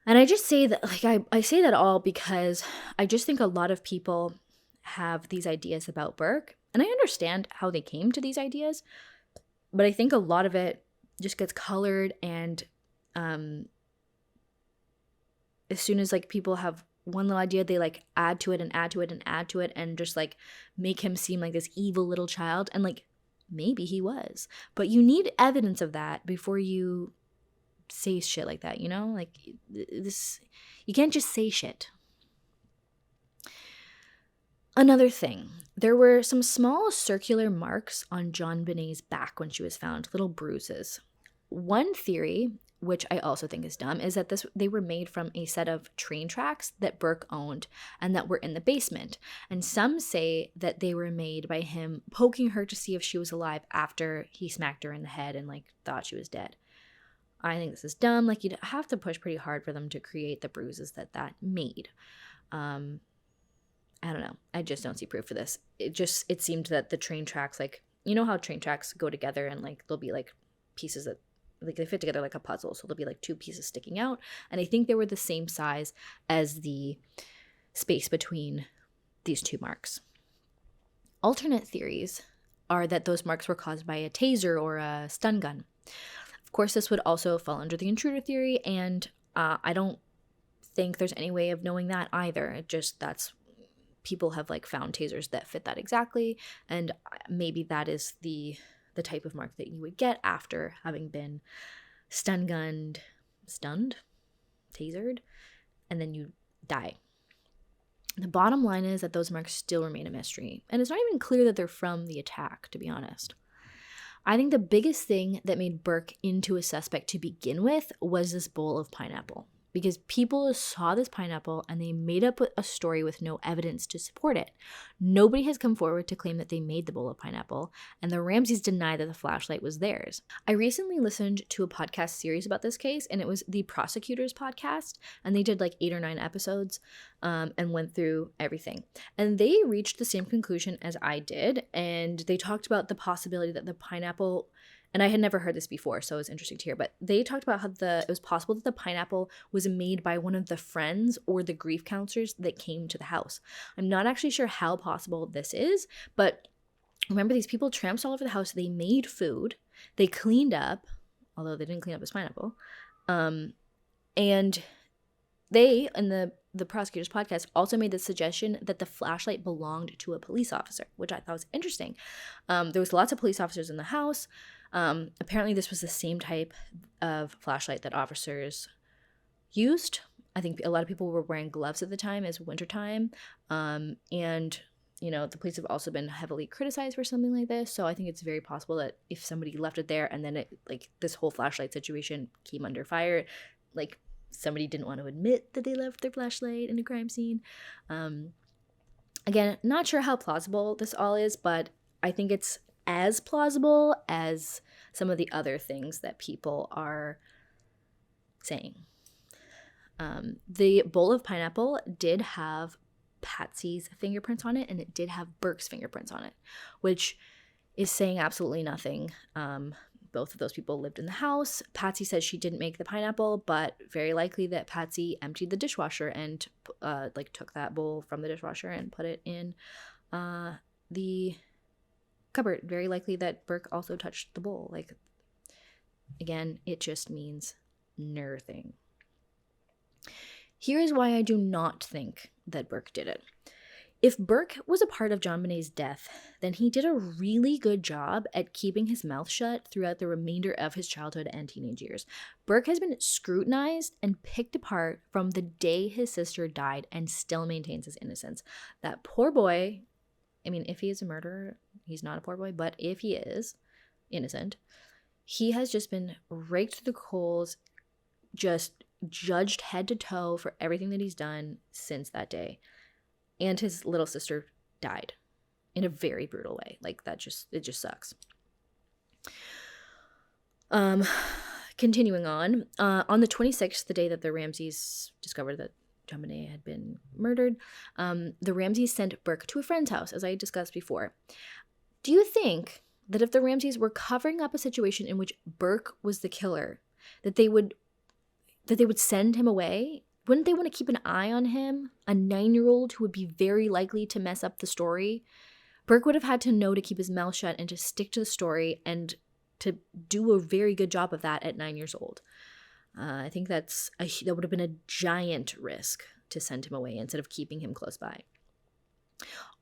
And I just say that, like, I say that all because I just think a lot of people have these ideas about Burke, and I understand how they came to these ideas, but I think a lot of it just gets colored, and as soon as like people have one little idea, they like add to it and add to it and add to it and just like make him seem like this evil little child. And like, maybe he was, but you need evidence of that before you say shit like that, you know? Like this, you can't just say shit. Another thing, there were some small circular marks on JonBenét's back when she was found, little bruises. One theory, which I also think is dumb, is that they were made from a set of train tracks that Burke owned and that were in the basement. And some say that they were made by him poking her to see if she was alive after he smacked her in the head and like thought she was dead. I think this is dumb. Like, you'd have to push pretty hard for them to create the bruises that made. I don't know. I just don't see proof for this. It seemed that the train tracks, like, you know how train tracks go together and like there'll be like pieces that like they fit together like a puzzle. So there'll be like two pieces sticking out. And I think they were the same size as the space between these two marks. Alternate theories are that those marks were caused by a taser or a stun gun. Of course, this would also fall under the intruder theory, and I don't think there's any way of knowing that either. That's people have like found tasers that fit that exactly, and maybe that is the type of mark that you would get after having been stunned, tasered, and then you die. The bottom line is that those marks still remain a mystery, and it's not even clear that they're from the attack, to be honest. I think the biggest thing that made Burke into a suspect to begin with was this bowl of pineapple. Because people saw this pineapple and they made up a story with no evidence to support it. Nobody has come forward to claim that they made the bowl of pineapple, and the Ramseys deny that the flashlight was theirs. I recently listened to a podcast series about this case, and it was the Prosecutor's Podcast, and they did like 8 or 9 episodes and went through everything. And they reached the same conclusion as I did, and they talked about the possibility that the pineapple, and I had never heard this before, so it was interesting to hear, but they talked about how it was possible that the pineapple was made by one of the friends or the grief counselors that came to the house. I'm not actually sure how possible this is, but remember, these people tramped all over the house, they made food, they cleaned up, although they didn't clean up his pineapple, and they, in the Prosecutor's Podcast, also made the suggestion that the flashlight belonged to a police officer, which I thought was interesting. There was lots of police officers in the house. Apparently this was the same type of flashlight that officers used. I think a lot of people were wearing gloves at the time as wintertime. And, you know, the police have also been heavily criticized for something like this. So I think it's very possible that if somebody left it there and then it, like, this whole flashlight situation came under fire, like, somebody didn't want to admit that they left their flashlight in a crime scene. Again, not sure how plausible this all is, but I think it's as plausible as some of the other things that people are saying. The bowl of pineapple did have Patsy's fingerprints on it, and it did have Burke's fingerprints on it, which is saying absolutely nothing. Both of those people lived in the house. Patsy says she didn't make the pineapple, but very likely that Patsy emptied the dishwasher and took that bowl from the dishwasher and put it in the cupboard. Very likely that Burke also touched the bowl. Like, again, it just means nothing. Here is why I do not think that Burke did it. If Burke was a part of JonBenét's death, then he did a really good job at keeping his mouth shut throughout the remainder of his childhood and teenage years. Burke has been scrutinized and picked apart from the day his sister died and still maintains his innocence. That poor boy, I mean, if he is a murderer, he's not a poor boy, but if he is innocent, he has just been raked to the coals, just judged head to toe for everything that he's done since that day. And his little sister died in a very brutal way. Like, it just sucks. Continuing on the 26th, the day that the Ramseys discovered that JonBenét had been murdered, the Ramseys sent Burke to a friend's house, as I discussed before. Do you think that if the Ramseys were covering up a situation in which Burke was the killer, that they would send him away? Wouldn't they want to keep an eye on him? A 9-year-old who would be very likely to mess up the story? Burke would have had to know to keep his mouth shut and to stick to the story and to do a very good job of that at 9 years old. I think that would have been a giant risk to send him away instead of keeping him close by.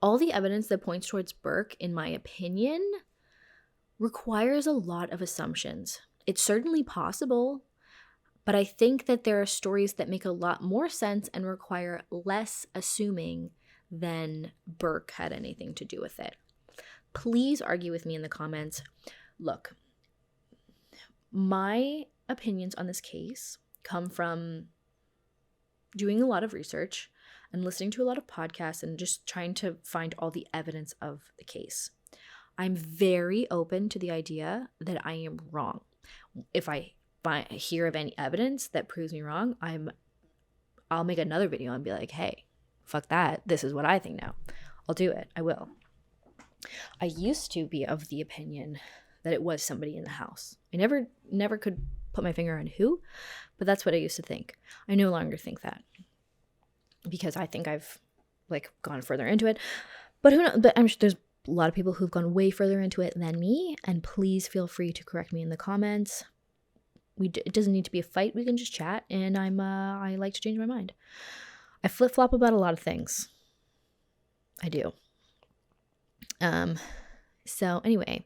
All the evidence that points towards Burke, in my opinion, requires a lot of assumptions. It's certainly possible, but I think that there are stories that make a lot more sense and require less assuming than Burke had anything to do with it. Please argue with me in the comments. Look, my opinions on this case come from doing a lot of research and listening to a lot of podcasts and just trying to find all the evidence of the case. I'm very open to the idea that I am wrong. If I hear of any evidence that proves me wrong, I'll make another video and be like, hey, fuck that. This is what I think now. I'll do it. I will. I used to be of the opinion that it was somebody in the house. I never could put my finger on who, but that's what I used to think. I no longer think that because I think I've gone further into it. But who knows? But I'm sure there's a lot of people who've gone way further into it than me, and please feel free to correct me in the comments. It doesn't need to be a fight. We can just chat, and I like to change my mind. I flip-flop about a lot of things. I do. So anyway,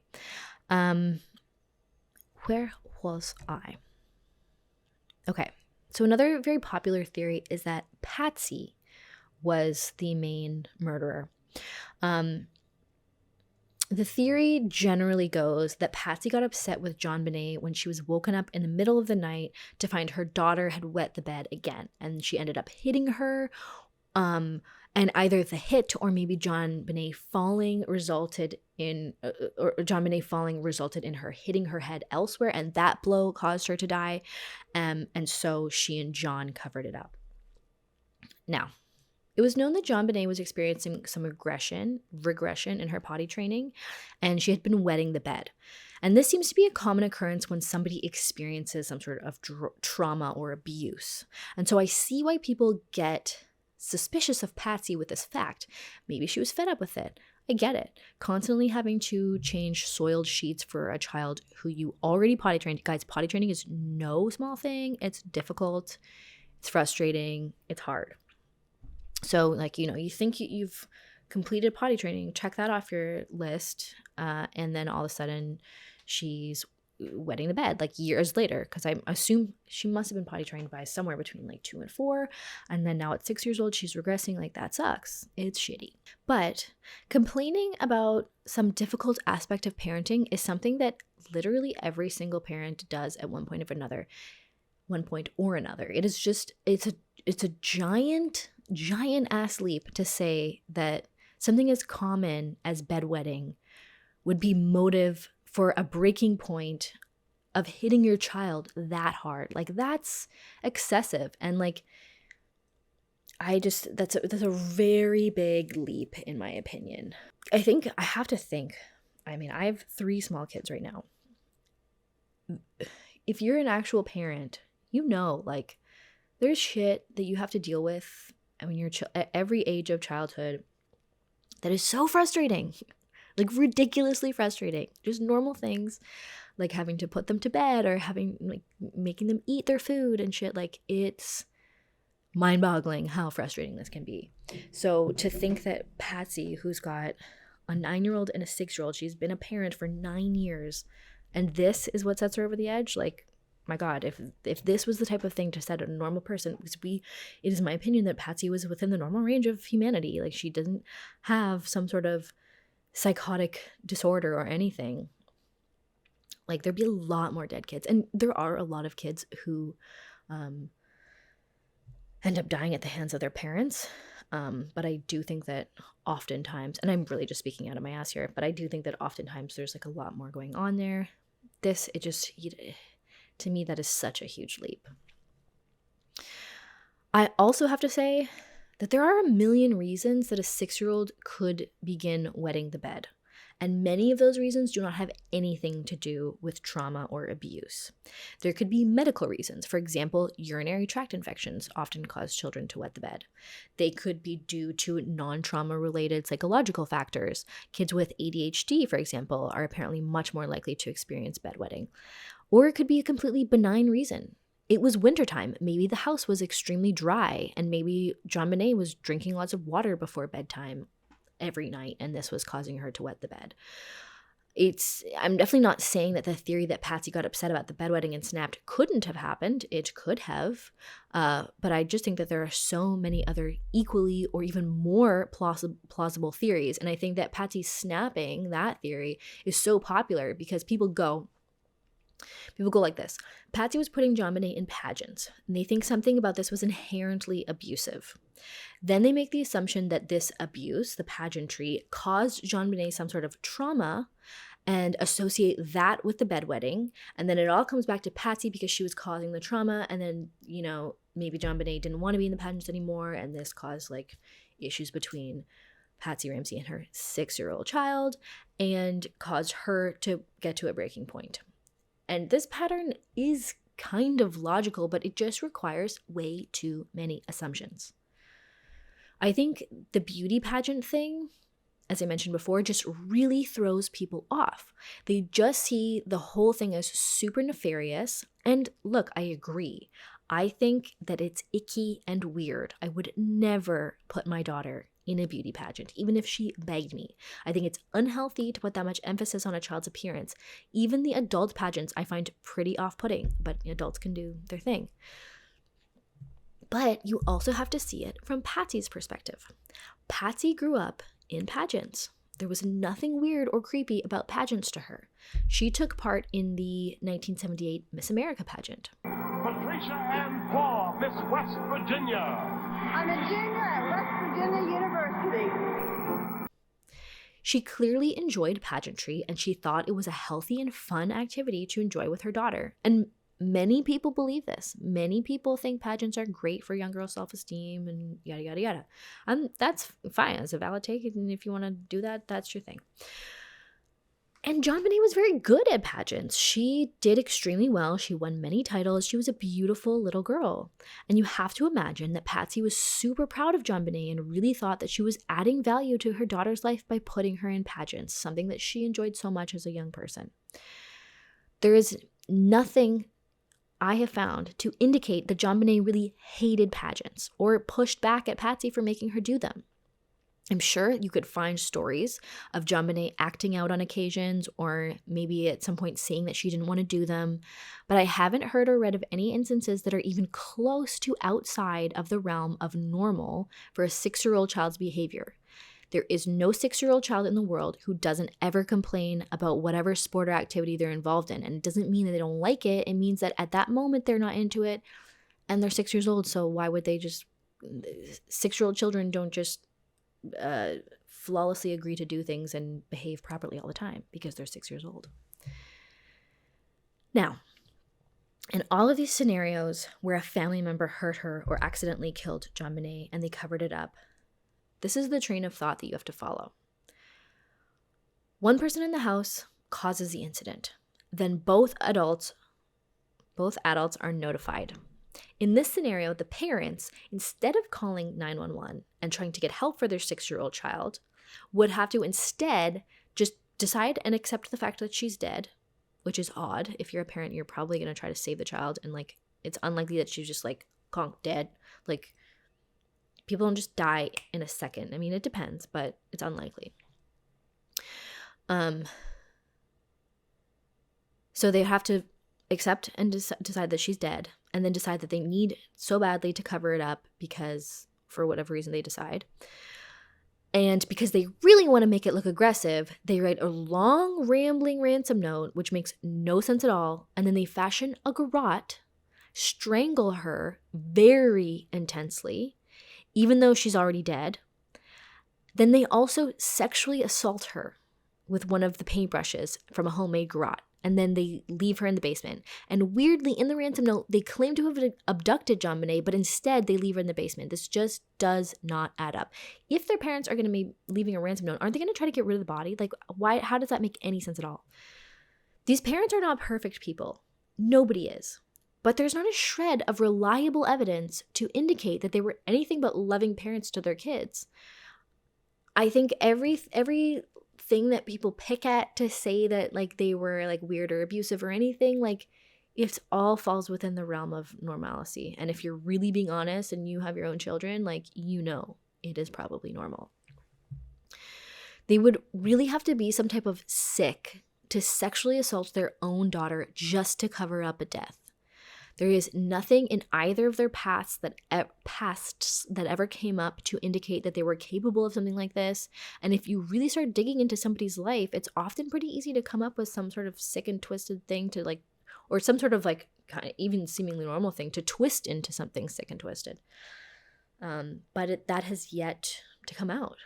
where was I? Okay. So another very popular theory is that Patsy was the main murderer. The theory generally goes that Patsy got upset with JonBenét when she was woken up in the middle of the night to find her daughter had wet the bed again, and she ended up hitting her. And either the hit or maybe JonBenét falling resulted in her hitting her head elsewhere, and that blow caused her to die. And so she and John covered it up. Now, it was known that JonBenét was experiencing some regression in her potty training, and she had been wetting the bed. And this seems to be a common occurrence when somebody experiences some sort of trauma or abuse. And so I see why people get suspicious of Patsy with this fact. Maybe she was fed up with it. I get it. Constantly having to change soiled sheets for a child who you already potty trained. Guys, potty training is no small thing. It's difficult. It's frustrating. It's hard. So, you think you've completed potty training, check that off your list, and then all of a sudden she's wetting the bed years later, because I assume she must have been potty trained by somewhere between 2 and 4, and then now at 6 years old she's regressing. That sucks. It's shitty. But complaining about some difficult aspect of parenting is something that literally every single parent does at one point or another. It is just it's a giant ass leap to say that something as common as bedwetting would be motive for a breaking point of hitting your child that hard. That's excessive. And that's a very big leap in my opinion. I have 3 small kids right now. If you're an actual parent, there's shit that you have to deal with when you're at every age of childhood that is so frustrating. Ridiculously frustrating. Just normal things having to put them to bed or making them eat their food and shit. It's mind-boggling how frustrating this can be. So to think that Patsy, who's got a 9-year-old and a 6-year-old, she's been a parent for 9 years, and this is what sets her over the edge, my God, if this was the type of thing to set a normal person, because it is my opinion that Patsy was within the normal range of humanity. She didn't have some sort of psychotic disorder or anything. There'd be a lot more dead kids, and there are a lot of kids who end up dying at the hands of their parents. But I do think that oftentimes, and I'm really just speaking out of my ass here, but I do think that oftentimes there's a lot more going on there. To me, that is such a huge leap. I also have to say that there are a million reasons that a 6-year-old could begin wetting the bed. And many of those reasons do not have anything to do with trauma or abuse. There could be medical reasons. For example, urinary tract infections often cause children to wet the bed. They could be due to non-trauma related psychological factors. Kids with ADHD, for example, are apparently much more likely to experience bedwetting. Or it could be a completely benign reason. it was wintertime. Maybe the house was extremely dry, and maybe JonBenét was drinking lots of water before bedtime every night, and this was causing her to wet the bed. I'm definitely not saying that the theory that Patsy got upset about the bedwetting and snapped couldn't have happened. It could have. But I just think that there are so many other equally or even more plausible theories. And I think that Patsy snapping, that theory, is so popular because people go like this. Patsy was putting JonBenét in pageants, and they think something about this was inherently abusive. Then they make the assumption that this abuse, the pageantry, caused JonBenét some sort of trauma and associate that with the bedwetting. And then it all comes back to Patsy because she was causing the trauma. And then, maybe JonBenét didn't want to be in the pageants anymore. And this caused like issues between Patsy Ramsey and her 6-year-old child and caused her to get to a breaking point. And this pattern is kind of logical, but it just requires way too many assumptions. I think the beauty pageant thing, as I mentioned before, just really throws people off. They just see the whole thing as super nefarious. And look, I agree. I think that it's icky and weird. I would never put my daughter in a beauty pageant, even if she begged me. I think it's unhealthy to put that much emphasis on a child's appearance. Even the adult pageants I find pretty off-putting, but adults can do their thing. But you also have to see it from Patsy's perspective. Patsy grew up in pageants. There was nothing weird or creepy about pageants to her. She took part in the 1978 Miss America pageant. Patricia Ann Paul, Miss West Virginia. I'm a junior at West Virginia University. She clearly enjoyed pageantry, and she thought it was a healthy and fun activity to enjoy with her daughter. And many people believe this. Many people think pageants are great for young girls' self-esteem and yada, yada, yada. That's fine. It's a valid take. And if you want to do that, that's your thing. And JonBenét was very good at pageants. She did extremely well. She won many titles. She was a beautiful little girl. And you have to imagine that Patsy was super proud of JonBenét and really thought that she was adding value to her daughter's life by putting her in pageants, something that she enjoyed so much as a young person. There is nothing I have found to indicate that JonBenét really hated pageants or pushed back at Patsy for making her do them. I'm sure you could find stories of JonBenét acting out on occasions or maybe at some point saying that she didn't want to do them, but I haven't heard or read of any instances that are even close to outside of the realm of normal for a 6-year-old child's behavior. There is no 6-year-old child in the world who doesn't ever complain about whatever sport or activity they're involved in. And it doesn't mean that they don't like it. It means that at that moment they're not into it and they're 6 years old. So why would they just, 6-year-old children don't just flawlessly agree to do things and behave properly all the time because they're 6 years old. Now, in all of these scenarios where a family member hurt her or accidentally killed JonBenét and they covered it up, this is the train of thought that you have to follow. One person in the house causes the incident. Then both adults are notified. In this scenario, the parents, instead of calling 911 and trying to get help for their 6-year-old child, would have to instead just decide and accept the fact that she's dead, which is odd. If you're a parent, you're probably going to try to save the child, and it's unlikely that she's just conk dead. People don't just die in a second. I mean, it depends, but it's unlikely. So they have to accept and decide that she's dead, and then decide that they need so badly to cover it up because for whatever reason they decide. And because they really want to make it look aggressive, they write a long, rambling ransom note, which makes no sense at all, and then they fashion a garrote, strangle her very intensely, even though she's already dead. Then they also sexually assault her with one of the paintbrushes from a homemade garrote, and then they leave her in the basement. And weirdly, in the ransom note, they claim to have abducted JonBenét, but instead they leave her in the basement. This just does not add up. If their parents are going to be leaving a ransom note, aren't they going to try to get rid of the body? Why? How does that make any sense at all? These parents are not perfect people. Nobody is. But there's not a shred of reliable evidence to indicate that they were anything but loving parents to their kids. I think everything that people pick at to say that they were weird or abusive or anything, it all falls within the realm of normalcy. And if you're really being honest and you have your own children, like, it is probably normal. They would really have to be some type of sick to sexually assault their own daughter just to cover up a death. There is nothing in either of their pasts that ever came up to indicate that they were capable of something like this. And if you really start digging into somebody's life, it's often pretty easy to come up with some sort of sick and twisted thing to like, or some sort of like kind of even seemingly normal thing to twist into something sick and twisted. But that has yet to come out.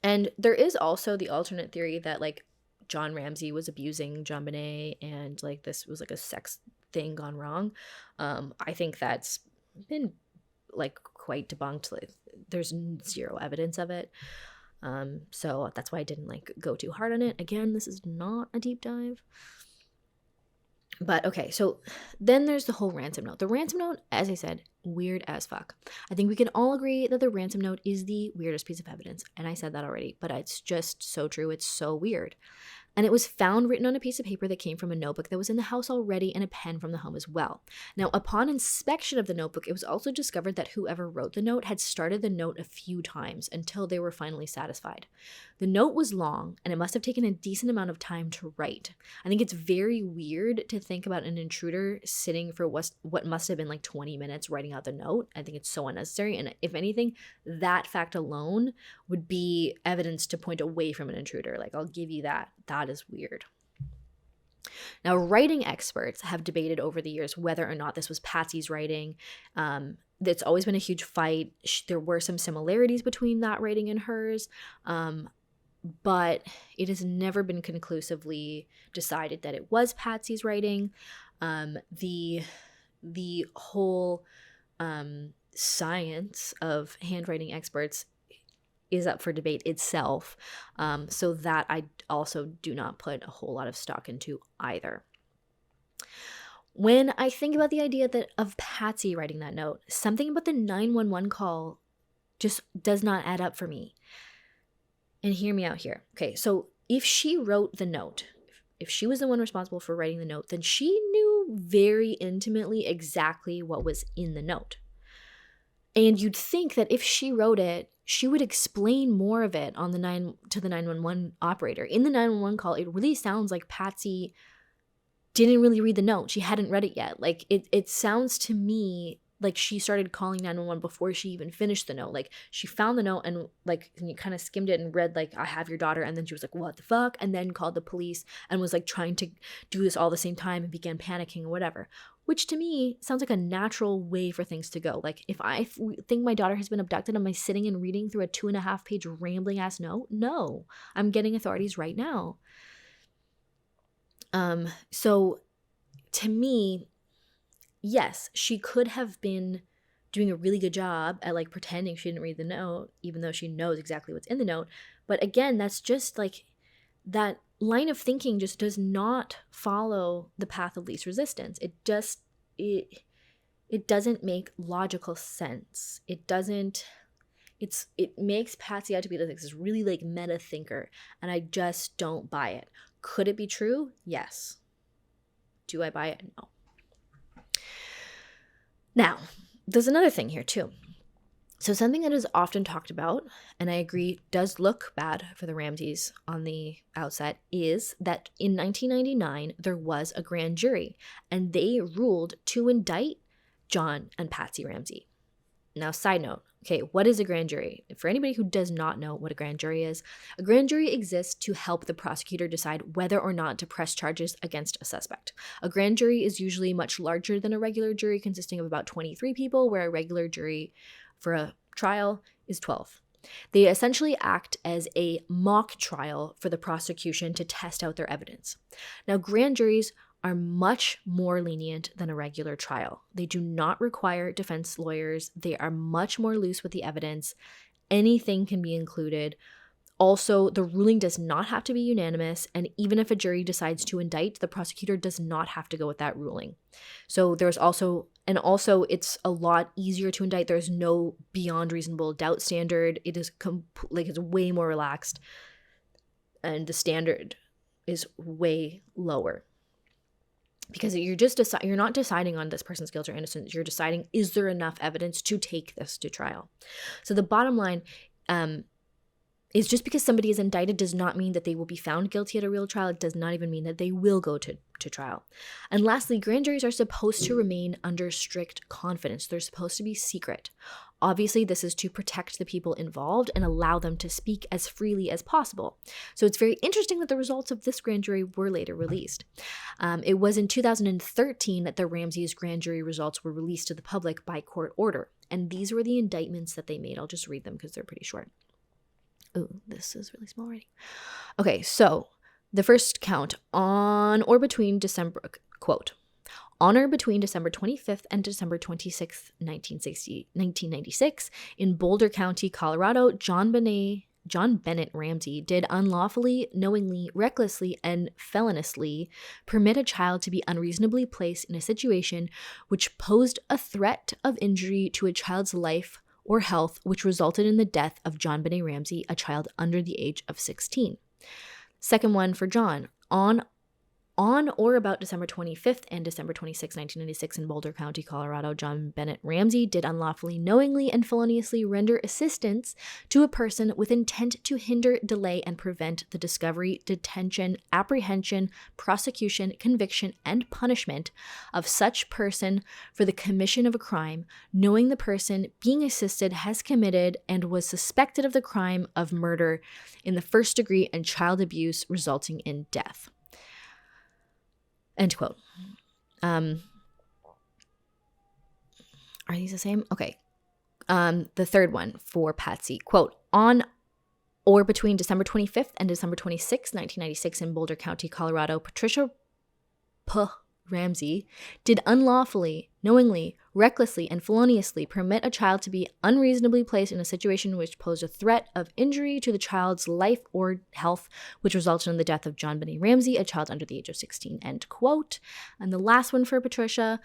And there is also the alternate theory that like John Ramsey was abusing JonBenét and like this was like a sex thing gone wrong. I think that's been like quite debunked. Like, there's zero evidence of it. So that's why I didn't like go too hard on it. Again, this is not a deep dive. But okay, so then there's the whole ransom note. The ransom note, as I said, weird as fuck. I think we can all agree that the ransom note is the weirdest piece of evidence. And I said that already, but it's just so true. It's so weird. And it was found written on a piece of paper that came from a notebook that was in the house already and a pen from the home as well. Now, upon inspection of the notebook, it was also discovered that whoever wrote the note had started the note a few times until they were finally satisfied. The note was long, and it must have taken a decent amount of time to write. I think it's very weird to think about an intruder sitting for what must have been like 20 minutes writing out the note. I think it's so unnecessary. And if anything, that fact alone would be evidence to point away from an intruder. Like, I'll give you that. That is weird. Now, writing experts have debated over the years whether or not this was Patsy's writing. It's always been a huge fight. There were some similarities between that writing and hers, but it has never been conclusively decided that it was Patsy's writing. The whole science of handwriting experts is up for debate itself, so that I also do not put a whole lot of stock into either. When I think about the idea of Patsy writing that note, something about the 911 call just does not add up for me. And hear me out here. Okay, so if she wrote the note, if she was the one responsible for writing the note, then she knew very intimately exactly what was in the note. And you'd think that if she wrote it, she would explain more of it to the 911 operator. In the 911 call, it really sounds like Patsy didn't really read the note. She hadn't read it yet. Like, it sounds to me like she started calling 911 before she even finished the note. Like, she found the note and like and you kind of skimmed it and read like, I have your daughter, and then she was like, what the fuck? And then called the police and was like trying to do this all at the same time and began panicking or whatever. Which to me sounds like a natural way for things to go. Like, if I think my daughter has been abducted, am I sitting and reading through a 2.5-page rambling ass note? No, I'm getting authorities right now. So to me, yes, she could have been doing a really good job at like pretending she didn't read the note, even though she knows exactly what's in the note. But again, that's just like, that line of thinking just does not follow the path of least resistance. It doesn't make logical sense. It makes Patsy out to be like this really like meta thinker, and I just don't buy it. Could it be true? Yes. Do I buy it? No. Now, there's another thing here too. So something that is often talked about, and I agree does look bad for the Ramseys on the outset, is that in 1999, there was a grand jury, and they ruled to indict John and Patsy Ramsey. Now, side note, okay, what is a grand jury? For anybody who does not know what a grand jury is, a grand jury exists to help the prosecutor decide whether or not to press charges against a suspect. A grand jury is usually much larger than a regular jury, consisting of about 23 people, where a regular jury for a trial is 12. They essentially act as a mock trial for the prosecution to test out their evidence. Now, grand juries are much more lenient than a regular trial. They do not require defense lawyers. They are much more loose with the evidence. Anything can be included. Also, the ruling does not have to be unanimous, and even if a jury decides to indict, the prosecutor does not have to go with that ruling. So there's also it's a lot easier to indict. There's no beyond reasonable doubt standard. It is it's way more relaxed, and the standard is way lower. because you're not deciding on this person's guilt or innocence. You're deciding, is there enough evidence to take this to trial? So the bottom line is, just because somebody is indicted does not mean that they will be found guilty at a real trial. It does not even mean that they will go to trial. And lastly, grand juries are supposed to remain under strict confidence. They're supposed to be secret. Obviously, this is to protect the people involved and allow them to speak as freely as possible. So it's very interesting that the results of this grand jury were later released. It was in 2013 that the Ramseys grand jury results were released to the public by court order. And these were the indictments that they made. I'll just read them because they're pretty short. Ooh, this is really small writing. Okay, so the first count, on or between December 25th and December 26th, 1996, in Boulder County, Colorado, JonBenét Ramsey did unlawfully, knowingly, recklessly, and feloniously permit a child to be unreasonably placed in a situation which posed a threat of injury to a child's life or health, which resulted in the death of JonBenét Ramsey, a child under the age of 16. Second one for John. On or about December 25th and December 26, 1996 in Boulder County, Colorado, JonBenét Ramsey did unlawfully, knowingly, and feloniously render assistance to a person with intent to hinder, delay, and prevent the discovery, detention, apprehension, prosecution, conviction, and punishment of such person for the commission of a crime, knowing the person being assisted has committed and was suspected of the crime of murder in the first degree and child abuse resulting in death. End quote. Are these the same? Okay. The third one for Patsy. Quote, on or between December 25th and December 26th, 1996 in Boulder County, Colorado, Patricia Ramsey did unlawfully, knowingly, recklessly, and feloniously permit a child to be unreasonably placed in a situation which posed a threat of injury to the child's life or health, which resulted in the death of JonBenét Ramsey, a child under the age of 16, end quote. And the last one for Patricia,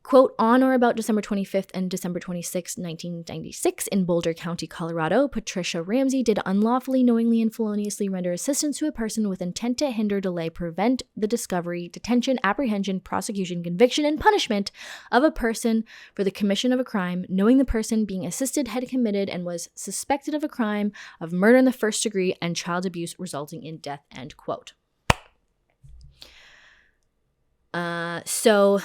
quote, on or about December 25th and December 26th, 1996 in Boulder County, Colorado, Patricia Ramsey did unlawfully, knowingly, and feloniously render assistance to a person with intent to hinder, delay, prevent the discovery, detention, apprehension, prosecution, conviction, and punishment of a person for the commission of a crime, knowing the person being assisted had committed and was suspected of a crime of murder in the first degree and child abuse resulting in death, end quote. So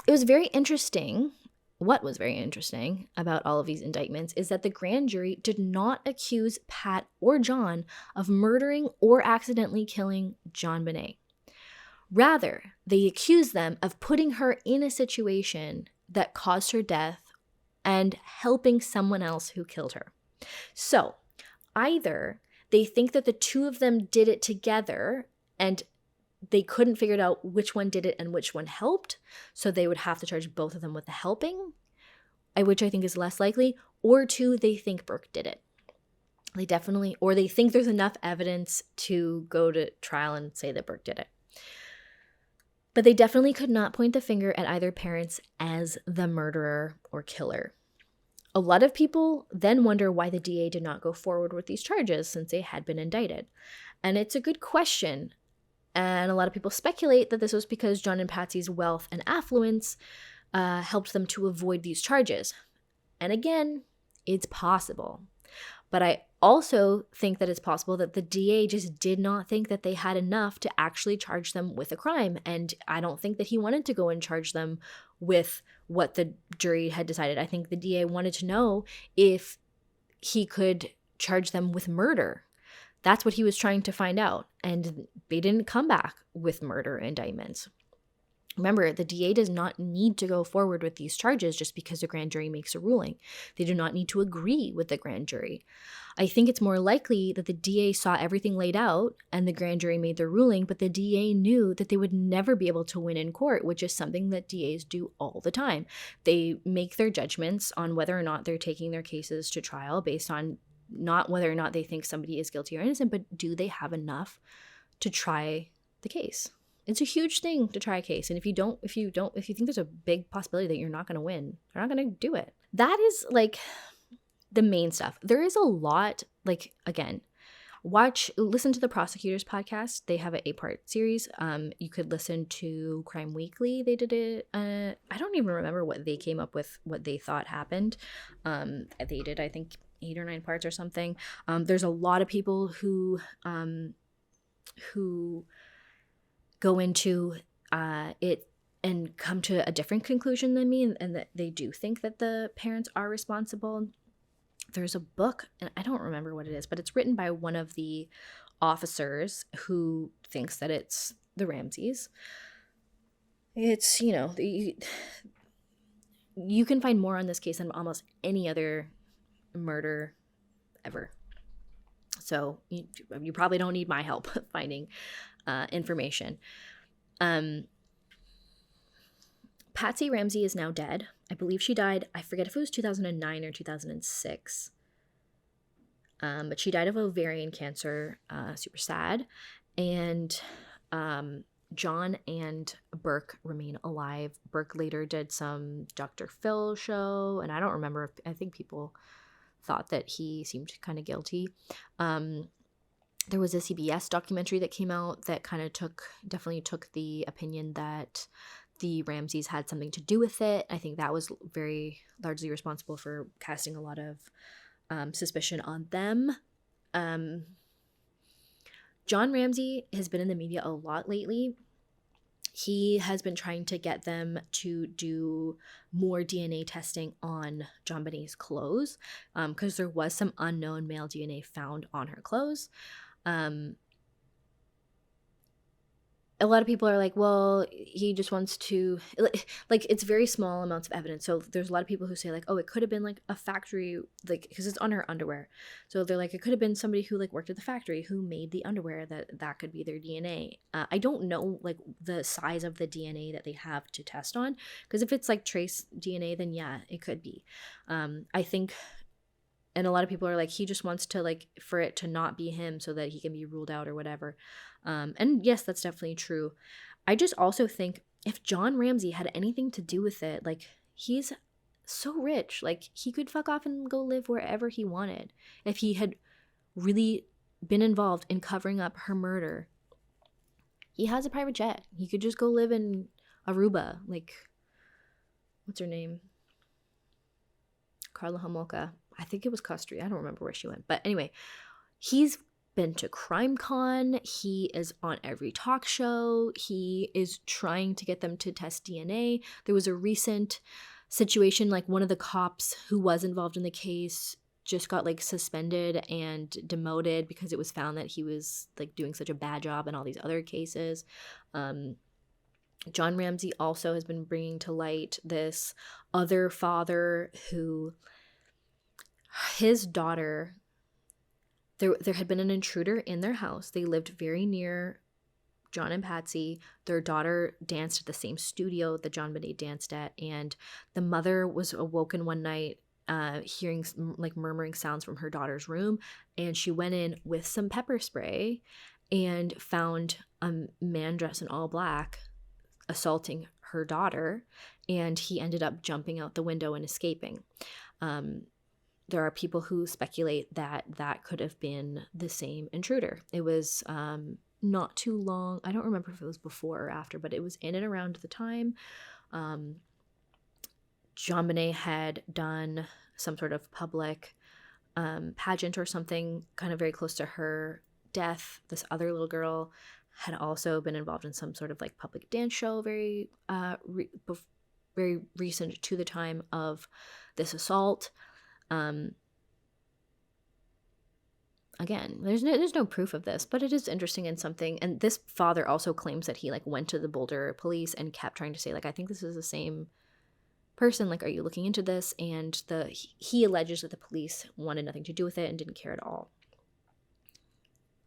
it was very interesting. What was very interesting about all of these indictments is that the grand jury did not accuse Pat or John of murdering or accidentally killing JonBenét. Rather, they accused them of putting her in a situation that caused her death and helping someone else who killed her. So, either they think that the two of them did it together and they couldn't figure out which one did it and which one helped, so they would have to charge both of them with the helping, which I think is less likely, or two, they think Burke did it. They think there's enough evidence to go to trial and say that Burke did it. But they definitely could not point the finger at either parents as the murderer or killer. A lot of people then wonder why the DA did not go forward with these charges since they had been indicted. And it's a good question. And a lot of people speculate that this was because John and Patsy's wealth and affluence helped them to avoid these charges. And again, it's possible. But I also think that it's possible that the DA just did not think that they had enough to actually charge them with a crime. And I don't think that he wanted to go and charge them with what the jury had decided. I think the DA wanted to know if he could charge them with murder. That's what he was trying to find out. And they didn't come back with murder indictments. Remember, the DA does not need to go forward with these charges just because the grand jury makes a ruling. They do not need to agree with the grand jury. I think it's more likely that the DA saw everything laid out and the grand jury made their ruling, but the DA knew that they would never be able to win in court, which is something that DAs do all the time. They make their judgments on whether or not they're taking their cases to trial based on not whether or not they think somebody is guilty or innocent, but do they have enough to try the case? It's a huge thing to try a case. And if you think there's a big possibility that you're not going to win, you're not going to do it. That is like the main stuff. There is a lot, like, again, listen to the Prosecutors podcast. They have an 8-part series. You could listen to Crime Weekly. They did it. I don't even remember what they came up with, what they thought happened. They did, I think, 8 or 9 parts or something. There's a lot of people who go into it and come to a different conclusion than me, and that they do think that the parents are responsible. There's a book, and I don't remember what it is, but it's written by one of the officers who thinks that it's the Ramseys. It's, you know, you can find more on this case than almost any other murder ever. So you probably don't need my help finding information. Patsy Ramsey is now dead. I believe she died, I forget if it was 2009 or 2006. But she died of ovarian cancer, super sad. And John and Burke remain alive. Burke later did some Dr. Phil show, and I don't remember, I think people thought that he seemed kind of guilty. There was a CBS documentary that came out that kind of definitely took the opinion that the Ramseys had something to do with it. I think that was very largely responsible for casting a lot of suspicion on them. John Ramsey has been in the media a lot lately. He has been trying to get them to do more DNA testing on JonBenét's clothes, because there was some unknown male DNA found on her clothes. A lot of people are like, well, he just wants to, like, it's very small amounts of evidence. So there's a lot of people who say, like, oh, it could have been like a factory, like, because it's on her underwear. So they're like, it could have been somebody who like worked at the factory who made the underwear, that could be their DNA. I don't know like the size of the DNA that they have to test on, because if it's like trace DNA, then yeah, it could be. I think, and a lot of people are like, he just wants to, like, for it to not be him so that he can be ruled out or whatever. And yes, that's definitely true. I just also think if John Ramsey had anything to do with it, like, he's so rich, like, he could fuck off and go live wherever he wanted. If he had really been involved in covering up her murder, he has a private jet. He could just go live in Aruba. Like, what's her name? Carla Homolka. I think it was Costry. I don't remember where she went. But anyway, he's been to CrimeCon. He is on every talk show. He is trying to get them to test DNA. There was a recent situation, like one of the cops who was involved in the case just got like suspended and demoted because it was found that he was like doing such a bad job in all these other cases. John Ramsey also has been bringing to light this other father who, his daughter, there had been an intruder in their house. They lived very near John and Patsy. Their daughter danced at the same studio that JonBenét danced at, and the mother was awoken one night hearing like murmuring sounds from her daughter's room, and she went in with some pepper spray and found a man dressed in all black assaulting her daughter, and he ended up jumping out the window and escaping. There are people who speculate that that could have been the same intruder. It was not too long. I don't remember if it was before or after, but it was in and around the time. JonBenét had done some sort of public pageant or something kind of very close to her death. This other little girl had also been involved in some sort of like public dance show very recent to the time of this assault. Again, there's no proof of this, but it is interesting and something. And this father also claims that he like went to the Boulder police and kept trying to say like, I think this is the same person. Like, are you looking into this? And he alleges that the police wanted nothing to do with it and didn't care at all.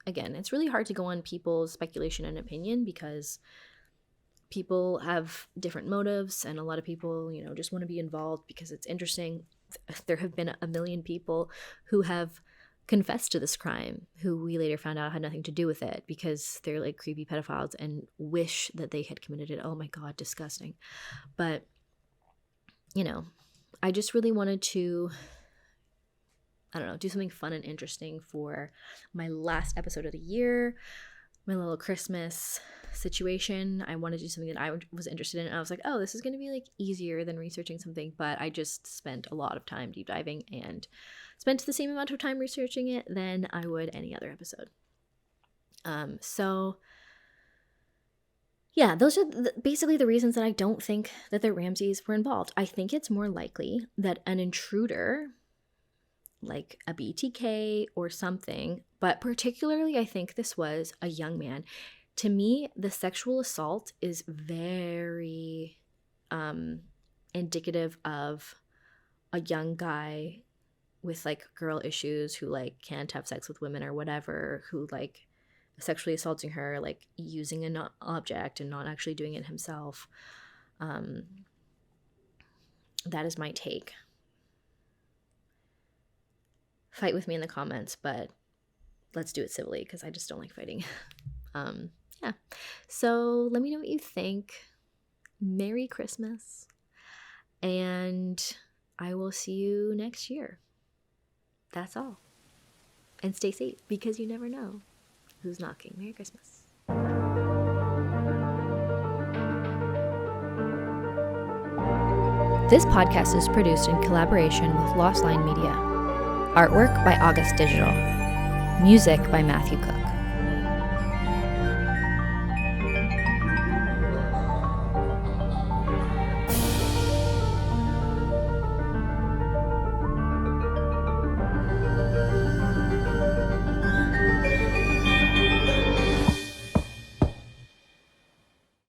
Again, it's really hard to go on people's speculation and opinion because people have different motives, and a lot of people, you know, just want to be involved because it's interesting. There have been a million people who have confessed to this crime who we later found out had nothing to do with it because they're like creepy pedophiles and wish that they had committed it. Oh my God, disgusting. But, you know, I just really wanted to I don't know, do something fun and interesting for my last episode of the year, my little Christmas situation. I wanted to do something that I was interested in. And I was like, oh, this is going to be like easier than researching something. But I just spent a lot of time deep diving and spent the same amount of time researching it than I would any other episode. So yeah, those are basically the reasons that I don't think that the Ramseys were involved. I think it's more likely that an intruder, like a BTK or something, but particularly I think this was a young man. To me, the sexual assault is very indicative of a young guy with like girl issues who like can't have sex with women or whatever, who like sexually assaulting her, like using an object and not actually doing it himself. That is my take. Fight with me in the comments, but let's do it civilly because I just don't like fighting. Yeah. So let me know what you think. Merry Christmas. And I will see you next year. That's all. And stay safe because you never know who's knocking. Merry Christmas. This podcast is produced in collaboration with Lost Line Media. Artwork by August Digital. Music by Matthew Cook.